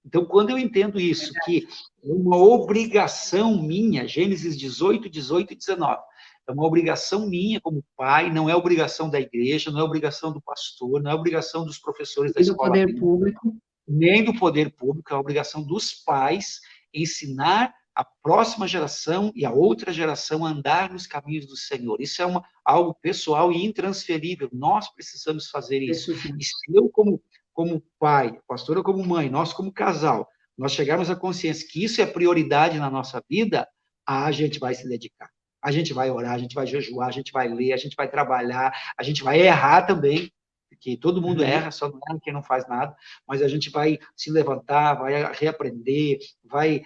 Então, quando eu entendo isso, que é uma obrigação minha, Gênesis 18 e 19, é uma obrigação minha como pai, não é obrigação da igreja, não é obrigação do pastor, não é obrigação dos professores da E do escola poder bíblica, público. nem do poder público, é a obrigação dos pais ensinar a próxima geração e a outra geração a andar nos caminhos do Senhor. Isso é algo pessoal e intransferível. Nós precisamos fazer isso. E se eu, como pai, pastora como mãe, nós como casal, nós chegarmos à consciência que isso é prioridade na nossa vida, a gente vai se dedicar. A gente vai orar, a gente vai jejuar, a gente vai ler, a gente vai trabalhar, a gente vai errar também, porque todo mundo erra, só não erra quem não faz nada, mas a gente vai se levantar, vai reaprender, vai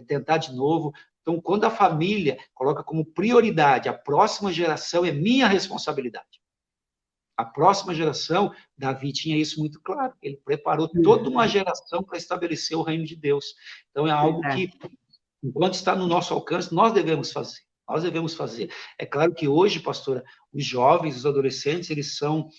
tentar de novo. Então, quando a família coloca como prioridade a próxima geração, é minha responsabilidade. A próxima geração, Davi tinha isso muito claro, ele preparou toda uma geração para estabelecer o reino de Deus. Então, é algo que, enquanto está no nosso alcance, nós devemos fazer. Nós devemos fazer. É claro que hoje, pastora, os jovens, os adolescentes, eles são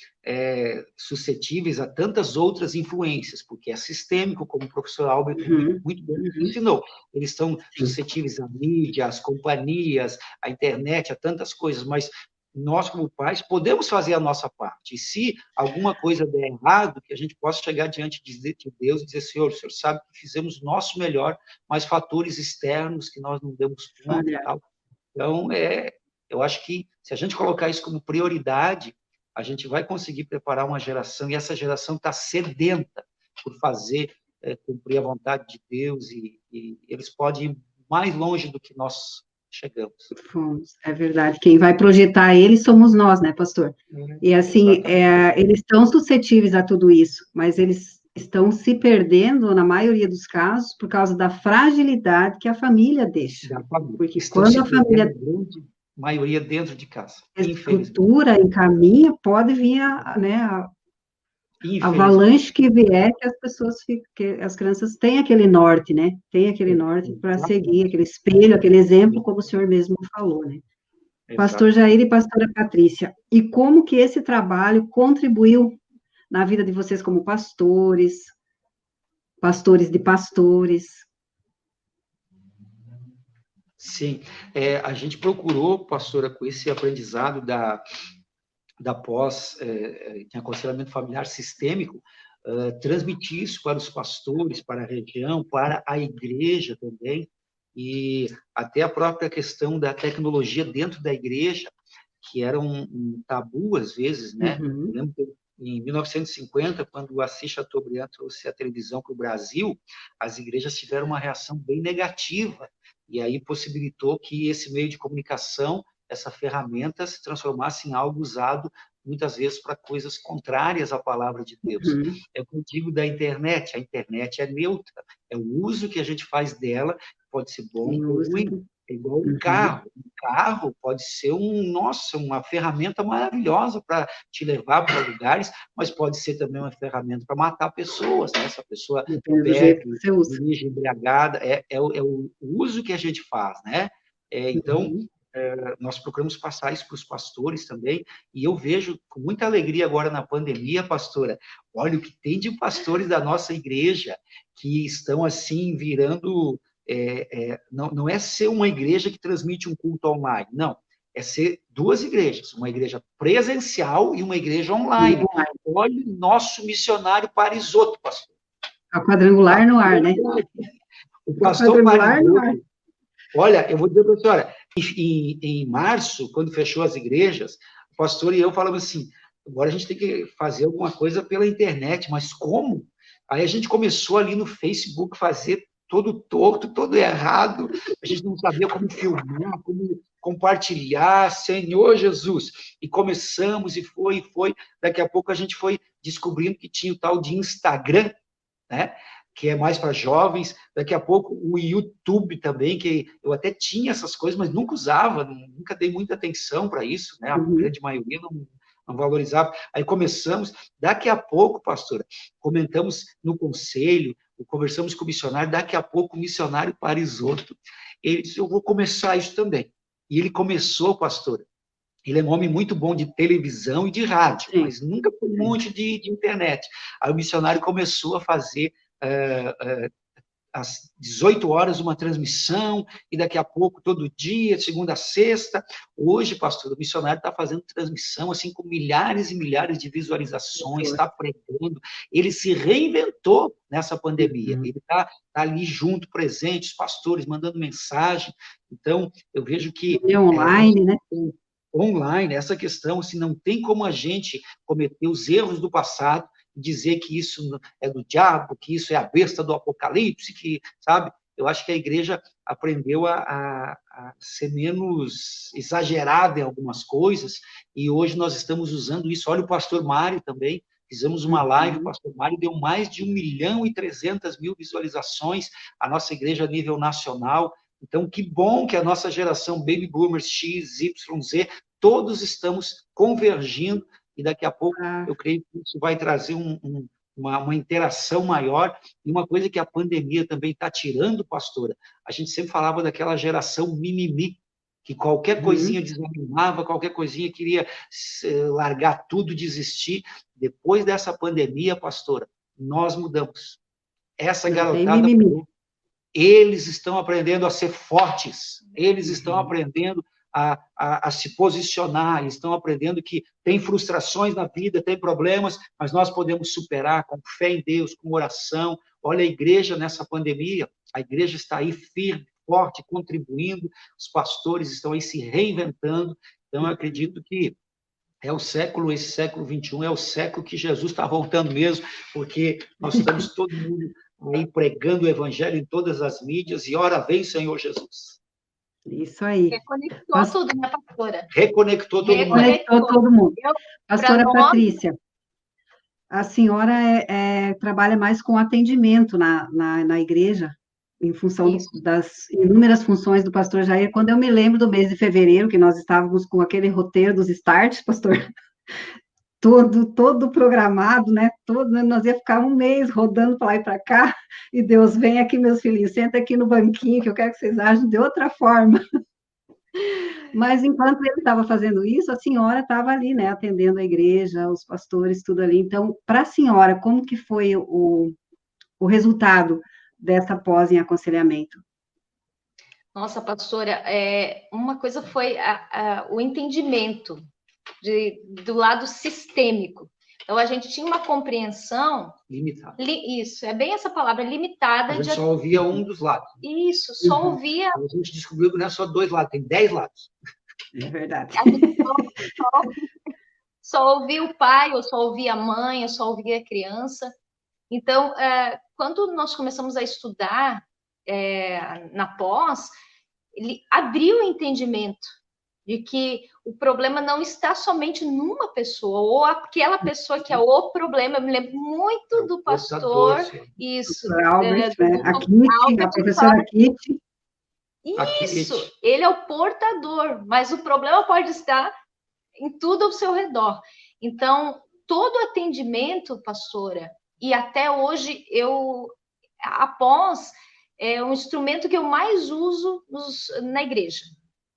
suscetíveis a tantas outras influências, porque é sistêmico, como o professor Albert muito bem nos ensinou. Eles estão suscetíveis à mídia, às companhias, à internet, a tantas coisas, mas nós, como pais, podemos fazer a nossa parte. E se alguma coisa der errado, que a gente possa chegar diante de Deus e dizer, Senhor, o Senhor sabe que fizemos o nosso melhor, mas fatores externos que nós não demos conta e tal. Então, eu acho que se a gente colocar isso como prioridade, a gente vai conseguir preparar uma geração, e essa geração está sedenta por fazer, cumprir a vontade de Deus, e eles podem ir mais longe do que nós chegamos. É verdade. Quem vai projetar eles somos nós, né, pastor? E assim, eles estão suscetíveis a tudo isso, mas eles estão se perdendo, na maioria dos casos, por causa da fragilidade que a família deixa. Porque quando a família... maioria dentro de casa. Estrutura, encaminha, pode vir a avalanche que vier, que as pessoas que as crianças têm aquele norte, né? Tem aquele norte para seguir, aquele espelho, aquele exemplo, como o senhor mesmo falou, né? Pastor Jair e pastora Patrícia, e como que esse trabalho contribuiu na vida de vocês como pastores, pastores de pastores? Sim, a gente procurou, pastora, com esse aprendizado da pós em aconselhamento familiar sistêmico, transmitir isso para os pastores, para a região, para a igreja também, e até a própria questão da tecnologia dentro da igreja, que era um tabu às vezes, né? Eu lembro que em 1950, quando o Assis Chateaubriand trouxe a televisão para o Brasil, as igrejas tiveram uma reação bem negativa, e aí possibilitou que esse meio de comunicação, essa ferramenta, se transformasse em algo usado muitas vezes para coisas contrárias à palavra de Deus. É o que eu digo da internet, a internet é neutra, é o uso que a gente faz dela, pode ser bom ou ruim, é igual um carro. Um carro pode ser uma ferramenta maravilhosa para te levar para lugares, mas pode ser também uma ferramenta para matar pessoas, né? Se a pessoa bebe, dirige embriagada, é o uso que a gente faz, né? Então, nós procuramos passar isso para os pastores também, e eu vejo com muita alegria agora na pandemia, pastora, olha o que tem de pastores da nossa igreja que estão assim virando, não é ser uma igreja que transmite um culto online, não, é ser duas igrejas, uma igreja presencial e uma igreja online. Olha o nosso missionário Parisoto, pastor. A quadrangular no ar, né? O pastor Parisoto, olha, eu vou dizer para a senhora, em março, quando fechou as igrejas, o pastor e eu falamos assim, agora a gente tem que fazer alguma coisa pela internet, mas como? Aí a gente começou ali no Facebook fazer todo torto, todo errado, a gente não sabia como filmar, como compartilhar, Senhor Jesus, e começamos, e foi, daqui a pouco a gente foi descobrindo que tinha o tal de Instagram, né? Que é mais para jovens, daqui a pouco o YouTube também, que eu até tinha essas coisas, mas nunca usava, nunca dei muita atenção para isso, né? A grande maioria não valorizava. Aí começamos, daqui a pouco, pastora, comentamos no conselho, conversamos com o missionário, daqui a pouco o missionário Parisotto, ele disse, eu vou começar isso também. E ele começou, pastora. Ele é um homem muito bom de televisão e de rádio, Sim. mas nunca foi um monte de internet. Aí o missionário começou a fazer às 18 horas uma transmissão, e daqui a pouco, todo dia, segunda a sexta. Hoje, pastor, o missionário está fazendo transmissão assim, com milhares e milhares de visualizações, está pregando. Ele se reinventou nessa pandemia. Ele está ali junto, presente, os pastores mandando mensagem. Então, eu vejo que... online, né? Online, essa questão, assim, não tem como a gente cometer os erros do passado, dizer que isso é do diabo, que isso é a besta do Apocalipse, que, sabe? Eu acho que a igreja aprendeu a ser menos exagerada em algumas coisas, e hoje nós estamos usando isso. Olha o pastor Mário também, fizemos uma live, o pastor Mário deu mais de 1.300.000 visualizações, a nossa igreja a nível nacional. Então, que bom que a nossa geração Baby Boomers X, Y, Z, todos estamos convergindo, e daqui a pouco eu creio que isso vai trazer uma interação maior. E uma coisa que a pandemia também está tirando, pastora, a gente sempre falava daquela geração mimimi, que qualquer coisinha desanimava, qualquer coisinha queria largar tudo, desistir. Depois dessa pandemia, pastora, nós mudamos. Essa garotada mudou. Eles estão aprendendo a ser fortes, eles estão aprendendo a se posicionar, eles estão aprendendo que tem frustrações na vida, tem problemas, mas nós podemos superar com fé em Deus, com oração. Olha a igreja nessa pandemia, a igreja está aí firme, forte, contribuindo, os pastores estão aí se reinventando. Então, eu acredito que esse século XXI é o século que Jesus está voltando mesmo, porque nós estamos todo mundo aí pregando o evangelho em todas as mídias, e ora vem, Senhor Jesus. Isso aí. Reconectou tudo, né, pastora? Reconectou todo mundo. Reconectou todo mundo. Pastora Patrícia, a senhora trabalha mais com atendimento na igreja, em função das inúmeras funções do pastor Jair. Quando eu me lembro do mês de fevereiro, que nós estávamos com aquele roteiro dos starts, pastor, todo programado, né? Nós ia ficar um mês rodando para lá e para cá, e Deus, vem aqui, meus filhinhos, senta aqui no banquinho, que eu quero que vocês agem de outra forma. Mas enquanto ele estava fazendo isso, a senhora estava ali, né, atendendo a igreja, os pastores, tudo ali. Então, para a senhora, como que foi o resultado dessa pós em aconselhamento? Nossa, pastora, uma coisa foi o entendimento do lado sistêmico. Então, a gente tinha uma compreensão... Limitada. Isso, é bem essa palavra, limitada. A gente só ouvia um dos lados. Isso, só ouvia... A gente descobriu que não é só 2 lados, tem 10 lados. É verdade. A gente só ouvia o pai, ou só ouvia a mãe, ou só ouvia a criança. Então, quando nós começamos a estudar na pós, ele abriu o entendimento de que o problema não está somente numa pessoa, ou aquela pessoa que é o problema. Eu me lembro muito do pastor, isso. Albert, a professora Kitty. Isso, ele é o portador, mas o problema pode estar em tudo ao seu redor. Então, todo atendimento, pastora, e até hoje, a pós é um instrumento que eu mais uso na igreja.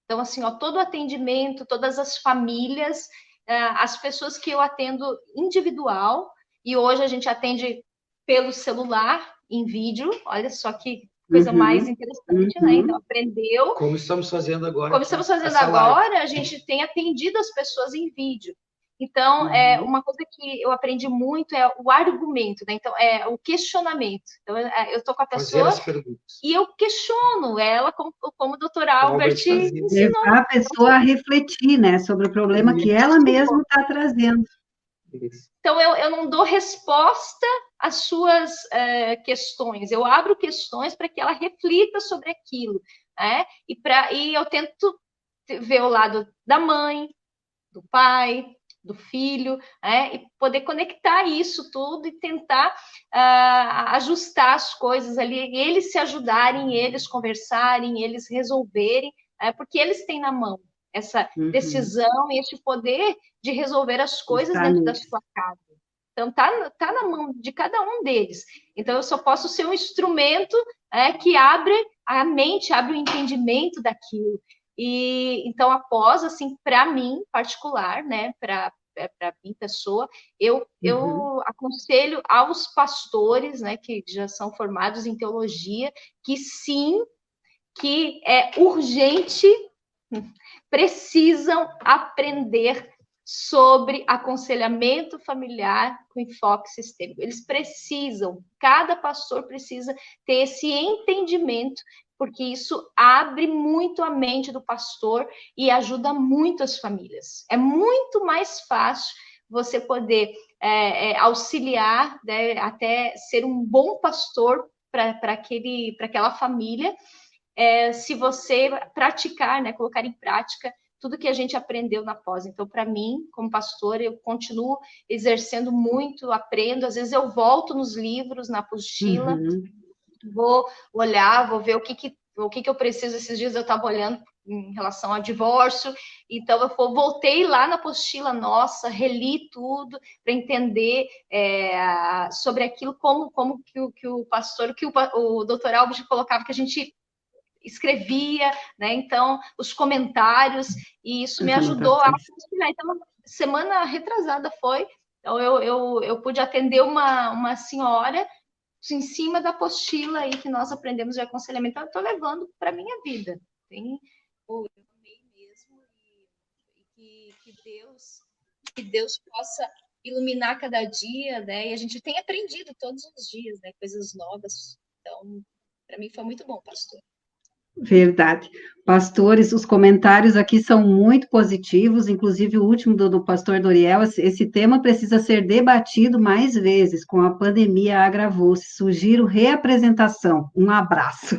Então, assim, todo atendimento, todas as famílias, as pessoas que eu atendo individual, e hoje a gente atende pelo celular, em vídeo, olha só que coisa mais interessante, né? Então, aprendeu. Como estamos fazendo agora. Como estamos fazendo agora, a gente tem atendido as pessoas em vídeo. Então, uma coisa que eu aprendi muito é o argumento, né? Então, o questionamento. Então, eu estou com a pessoa e eu questiono ela, como o doutor Albert ensinou. Levar a pessoa a refletir, né, sobre o problema que ela mesma está trazendo. Então, eu não dou resposta às suas questões, eu abro questões para que ela reflita sobre aquilo, né? E eu tento ver o lado da mãe, do pai, do filho, e poder conectar isso tudo e tentar ajustar as coisas ali, eles se ajudarem, eles conversarem, eles resolverem, porque eles têm na mão essa decisão e esse poder de resolver as coisas Está dentro da neles. sua casa. Então, tá na mão de cada um deles. Então, eu só posso ser um instrumento que abre a mente, abre o entendimento daquilo. E então, após, assim, para mim, particular, né, para mim, pessoa, eu aconselho aos pastores, né, que já são formados em teologia, que sim, que é urgente, precisam aprender sobre aconselhamento familiar com enfoque sistêmico. Eles precisam, cada pastor precisa ter esse entendimento, porque isso abre muito a mente do pastor e ajuda muito as famílias. É muito mais fácil você poder auxiliar, né, até ser um bom pastor para aquela família, se você praticar, né, colocar em prática tudo que a gente aprendeu na pós. Então, para mim, como pastora, eu continuo exercendo muito, aprendo. Às vezes eu volto nos livros, na apostila, vou olhar, vou ver o que eu preciso. Esses dias eu estava olhando em relação ao divórcio, então eu voltei lá na apostila, nossa, reli tudo para entender sobre aquilo, como que o pastor, que o doutor Albert colocava, que a gente escrevia, né? Então, os comentários, e isso me ajudou a conciliar. Então, semana retrasada foi, então eu pude atender uma senhora em cima da apostila aí que nós aprendemos de aconselhamento. Então, eu estou levando para a minha vida. Eu amei mesmo, e que Deus possa iluminar cada dia, né? E a gente tem aprendido todos os dias, né? Coisas novas. Então, para mim foi muito bom, pastor. Verdade. Pastores, os comentários aqui são muito positivos, inclusive o último do pastor Doriel, esse tema precisa ser debatido mais vezes, com a pandemia agravou-se, sugiro reapresentação, um abraço.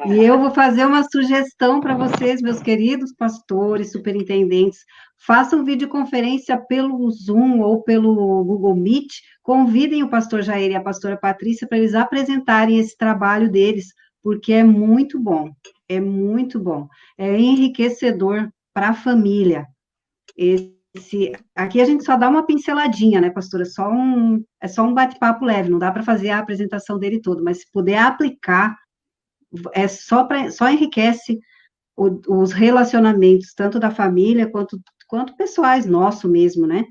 E eu vou fazer uma sugestão para vocês, meus queridos pastores, superintendentes, façam videoconferência pelo Zoom ou pelo Google Meet, convidem o pastor Jair e a pastora Patrícia para eles apresentarem esse trabalho deles, porque é muito bom, é enriquecedor para a família. Aqui a gente só dá uma pinceladinha, né, pastora? É só um bate-papo leve, não dá para fazer a apresentação dele todo, mas se puder aplicar, só enriquece os relacionamentos, tanto da família quanto pessoais, nosso mesmo, né?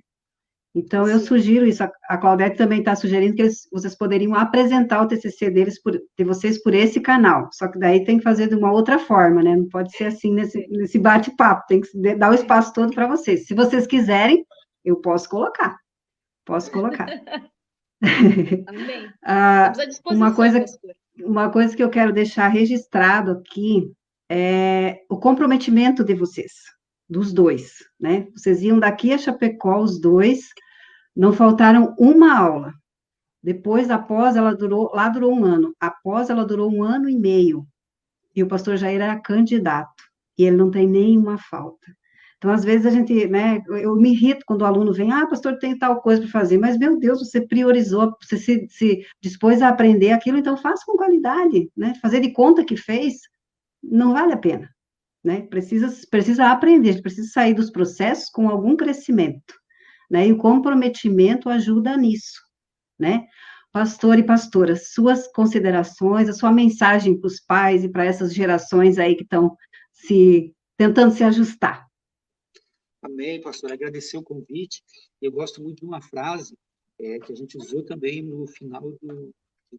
Então, eu sugiro isso. A Claudete também está sugerindo que vocês poderiam apresentar o TCC de vocês por esse canal. Só que daí tem que fazer de uma outra forma, né? Não pode ser assim nesse bate-papo. Tem que dar o espaço todo para vocês. Se vocês quiserem, eu posso colocar. Posso colocar. Amém. Estamos à disposição, pastor. Uma coisa que eu quero deixar registrado aqui é o comprometimento de vocês, dos dois, né? Vocês iam daqui a Chapecó, os dois, não faltaram uma aula. Depois, após, durou 1 ano. Após, ela durou 1 ano e meio. E o pastor Jair era candidato. E ele não tem nenhuma falta. Então, às vezes, a gente, né, eu me irrito quando o aluno vem, pastor, tem tal coisa para fazer, mas, meu Deus, você priorizou, você se dispôs a aprender aquilo, então faça com qualidade, né? Fazer de conta que fez, não vale a pena, né? Precisa aprender, a gente precisa sair dos processos com algum crescimento, né? E o comprometimento ajuda nisso, né? Pastor e pastora, suas considerações, a sua mensagem para os pais e para essas gerações aí que estão tentando se ajustar. Amém, pastor. Agradecer o convite. Eu gosto muito de uma frase que a gente usou também no final do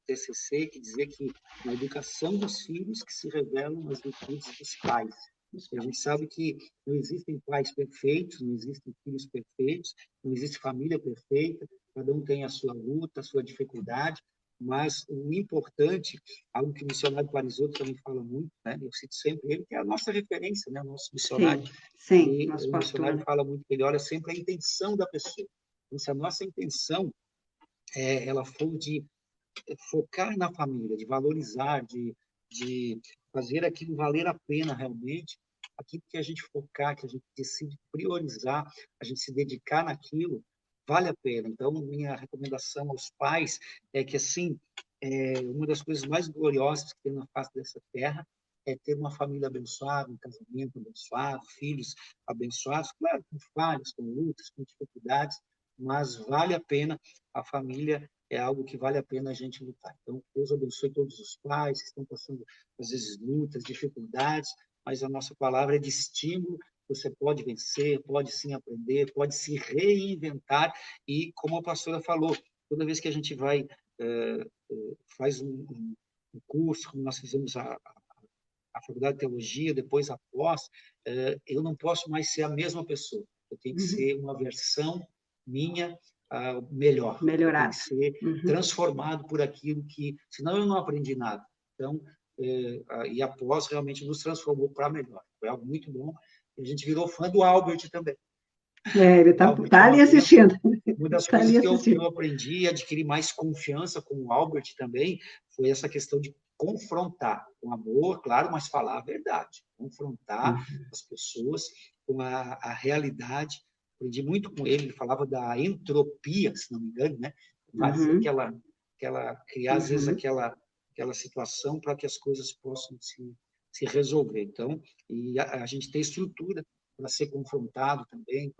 TCC, que dizia que na educação dos filhos que se revelam as virtudes dos pais. E a gente sabe que não existem pais perfeitos, não existem filhos perfeitos, não existe família perfeita, cada um tem a sua luta, a sua dificuldade, mas o importante, algo que o missionário Parisotto também fala muito, né? Eu cito sempre ele, que é a nossa referência, né? O nosso missionário. Sim, e nosso o pastor. missionário fala muito que ele olha sempre a intenção da pessoa. Então, se a nossa intenção ela for de focar na família, de valorizar, de fazer aquilo valer a pena realmente, aquilo que a gente focar, que a gente decide priorizar, a gente se dedicar naquilo, vale a pena. Então, minha recomendação aos pais é que, assim, uma das coisas mais gloriosas que tem na face dessa terra é ter uma família abençoada, um casamento abençoado, filhos abençoados, claro, com falhas, com lutas, com dificuldades, mas vale a pena, a família é algo que vale a pena a gente lutar. Então, Deus abençoe todos os pais que estão passando, às vezes, lutas, dificuldades, mas a nossa palavra é de estímulo. Você pode vencer, pode sim aprender, pode se reinventar, e, como a pastora falou, toda vez que a gente vai, faz um curso, como nós fizemos a faculdade de teologia, depois a pós, eu não posso mais ser a mesma pessoa. Eu tenho que ser uma versão minha melhor. Melhorado. Eu tenho que ser transformado por aquilo que... Senão eu não aprendi nada. Então, e a pós realmente nos transformou para melhor. Foi algo muito bom. E a gente virou fã do Albert também. Ele tá ali assistindo. Uma das coisas que eu aprendi e adquiri mais confiança com o Albert também foi essa questão de confrontar com amor, claro, mas falar a verdade. Confrontar as pessoas com a realidade. Aprendi muito com ele. Ele falava da entropia, se não me engano, né? Fazer criar, às vezes, aquela situação para que as coisas possam se resolver. Então, e a gente tem estrutura para ser confrontado também.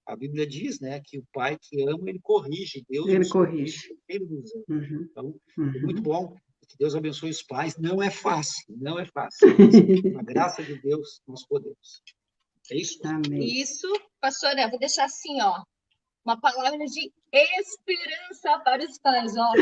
A Bíblia diz, né, que o pai que ama, ele corrige. Deus ele corrige. Ele nos ama. Então, é muito bom. Que Deus abençoe os pais. Não é fácil, não é fácil. Com a graça de Deus, nós podemos. É isso? Amém. Isso, pastora, eu vou deixar assim, ó, uma palavra de esperança para os pais, ó.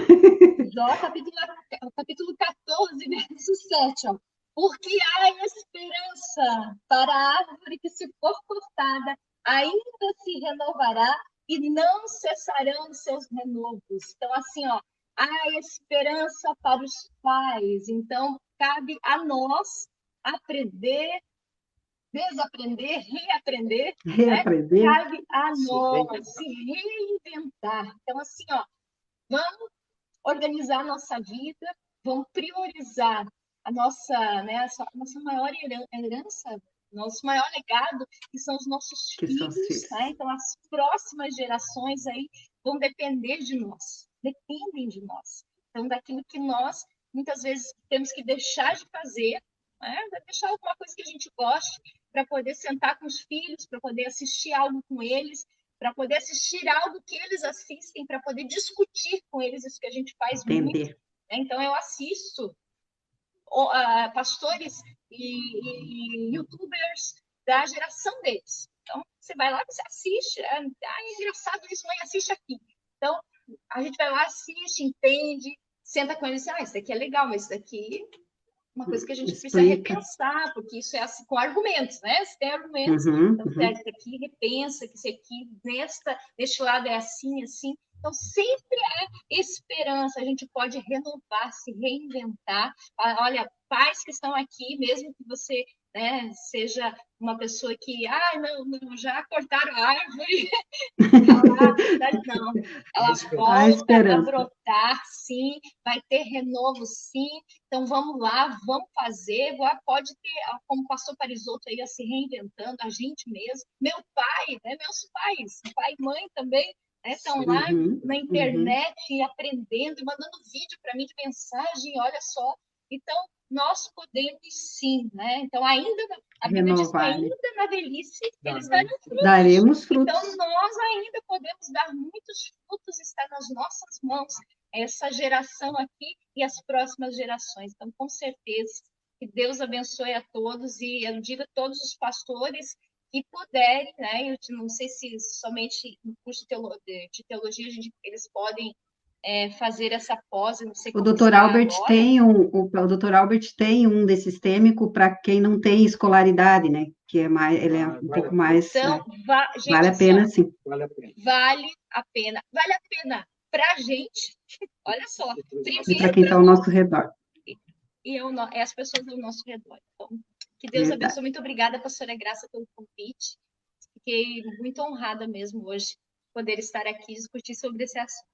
Jó, capítulo 14, verso 7, ó. Porque há esperança para a árvore que, se for cortada, ainda se renovará e não cessarão seus renovos. Então, assim, ó, há esperança para os pais. Então, cabe a nós aprender, desaprender, reaprender. Reaprender. Né? Cabe a nós se reinventar. Então, assim, ó, vamos organizar a nossa vida, vamos priorizar a nossa maior herança, nosso maior legado, que são os nossos filhos, né? Então, as próximas gerações aí vão depender de nós, dependem de nós. Então, daquilo que nós, muitas vezes, temos que deixar de fazer, né? Deixar alguma coisa que a gente goste, para poder sentar com os filhos, para poder assistir algo com eles, para poder assistir algo que eles assistem, para poder discutir com eles, isso que a gente faz muito. Né? Então, eu assisto pastores e youtubers da geração deles. Então, você vai lá, você assiste, é engraçado isso, mãe, assiste aqui. Então, a gente vai lá, assiste, entende, senta com eles e diz, isso aqui é legal, mas isso daqui é uma coisa que a gente precisa repensar, porque isso é assim, com argumentos, né? Se tem argumentos, então, certo, isso aqui repensa, que isso aqui, neste lado é assim, assim. Então, sempre há esperança, a gente pode renovar, se reinventar. Olha, pais que estão aqui, mesmo que você, né, seja uma pessoa que, não, já cortaram a árvore, não, ela volta a brotar, sim, vai ter renovo, sim. Então, vamos lá, vamos fazer. Pode ter, como o pastor Parisotto aí, se reinventando, a gente mesmo. Meu pai, né, meus pais, pai e mãe também, estão lá na internet aprendendo, mandando vídeo para mim de mensagem, olha só. Então, nós podemos sim, né? Então, ainda, a Bíblia diz que ainda na velhice eles darão frutos. Daremos frutos. Então, nós ainda podemos dar muitos frutos, está nas nossas mãos, essa geração aqui e as próximas gerações. Então, com certeza, que Deus abençoe a todos, e eu digo a todos os pastores que puderem, né? Eu não sei se somente no curso de teologia eles podem fazer essa pós. Não sei o Dr. Albert tem o Dr. Albert tem um dessistêmico para quem não tem escolaridade, né? Que é mais, ele é um pouco mais. Então, gente, vale a pena, sim. Vale a pena. Vale a pena para a gente. Olha só. E para quem está ao nosso redor. E as pessoas ao nosso redor. Então, que Deus abençoe. Muito obrigada, pastora Graça, pelo convite. Fiquei muito honrada mesmo hoje poder estar aqui e discutir sobre esse assunto.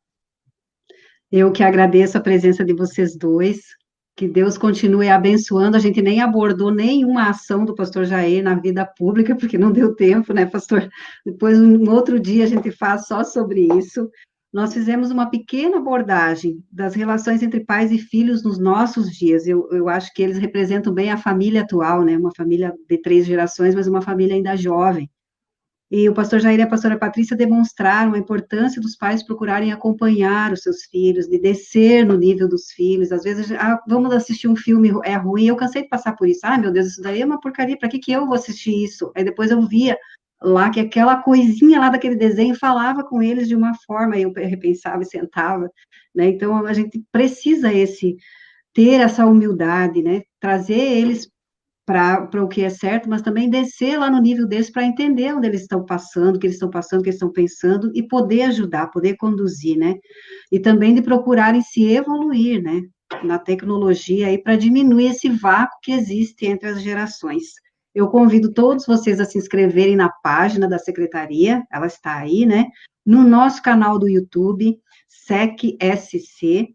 Eu que agradeço a presença de vocês dois. Que Deus continue abençoando. A gente nem abordou nenhuma ação do pastor Jair na vida pública, porque não deu tempo, né, pastor? Depois, um outro dia, a gente faz só sobre isso. nós fizemos uma pequena abordagem das relações entre pais e filhos nos nossos dias. Eu acho que eles representam bem a família atual, né? Uma família de 3 gerações, mas uma família ainda jovem. E o pastor Jair e a pastora Patrícia demonstraram a importância dos pais procurarem acompanhar os seus filhos, de descer no nível dos filhos. Às vezes, vamos assistir um filme, é ruim, eu cansei de passar por isso. Meu Deus, isso daí é uma porcaria, para que eu vou assistir isso? Aí depois eu via lá que aquela coisinha lá daquele desenho falava com eles de uma forma, eu repensava e sentava, né? Então, a gente precisa ter essa humildade, né? Trazer eles para o que é certo, mas também descer lá no nível deles para entender onde eles estão passando, o que eles estão passando, o que eles estão pensando, e poder ajudar, poder conduzir, né? E também de procurarem se evoluir, né? Na tecnologia aí para diminuir esse vácuo que existe entre as gerações. Eu convido todos vocês a se inscreverem na página da secretaria, ela está aí, né? No nosso canal do YouTube, SEC-SC.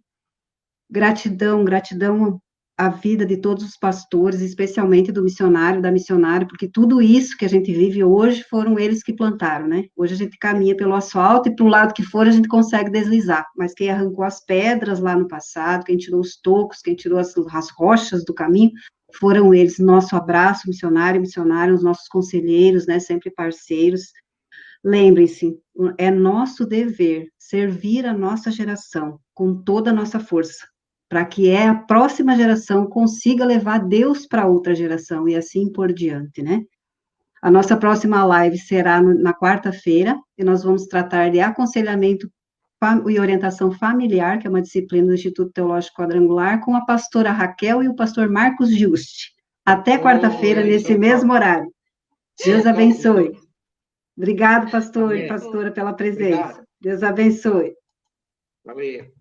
Gratidão, gratidão à vida de todos os pastores, especialmente do missionário, da missionária, porque tudo isso que a gente vive hoje foram eles que plantaram, né? Hoje a gente caminha pelo asfalto e para o lado que for a gente consegue deslizar, mas quem arrancou as pedras lá no passado, quem tirou os tocos, quem tirou as rochas do caminho, foram eles. Nosso abraço, missionário, missionária, os nossos conselheiros, né, sempre parceiros. Lembrem-se, é nosso dever servir a nossa geração com toda a nossa força, para que a próxima geração consiga levar Deus para outra geração e assim por diante, né? A nossa próxima live será na quarta-feira, e nós vamos tratar de aconselhamento e orientação familiar, que é uma disciplina do Instituto Teológico Quadrangular, com a pastora Raquel e o pastor Marcos Juste. Até quarta-feira, nesse mesmo horário. Deus abençoe. Obrigado, pastor e pastora, pela presença. Obrigado. Deus abençoe. Valeu.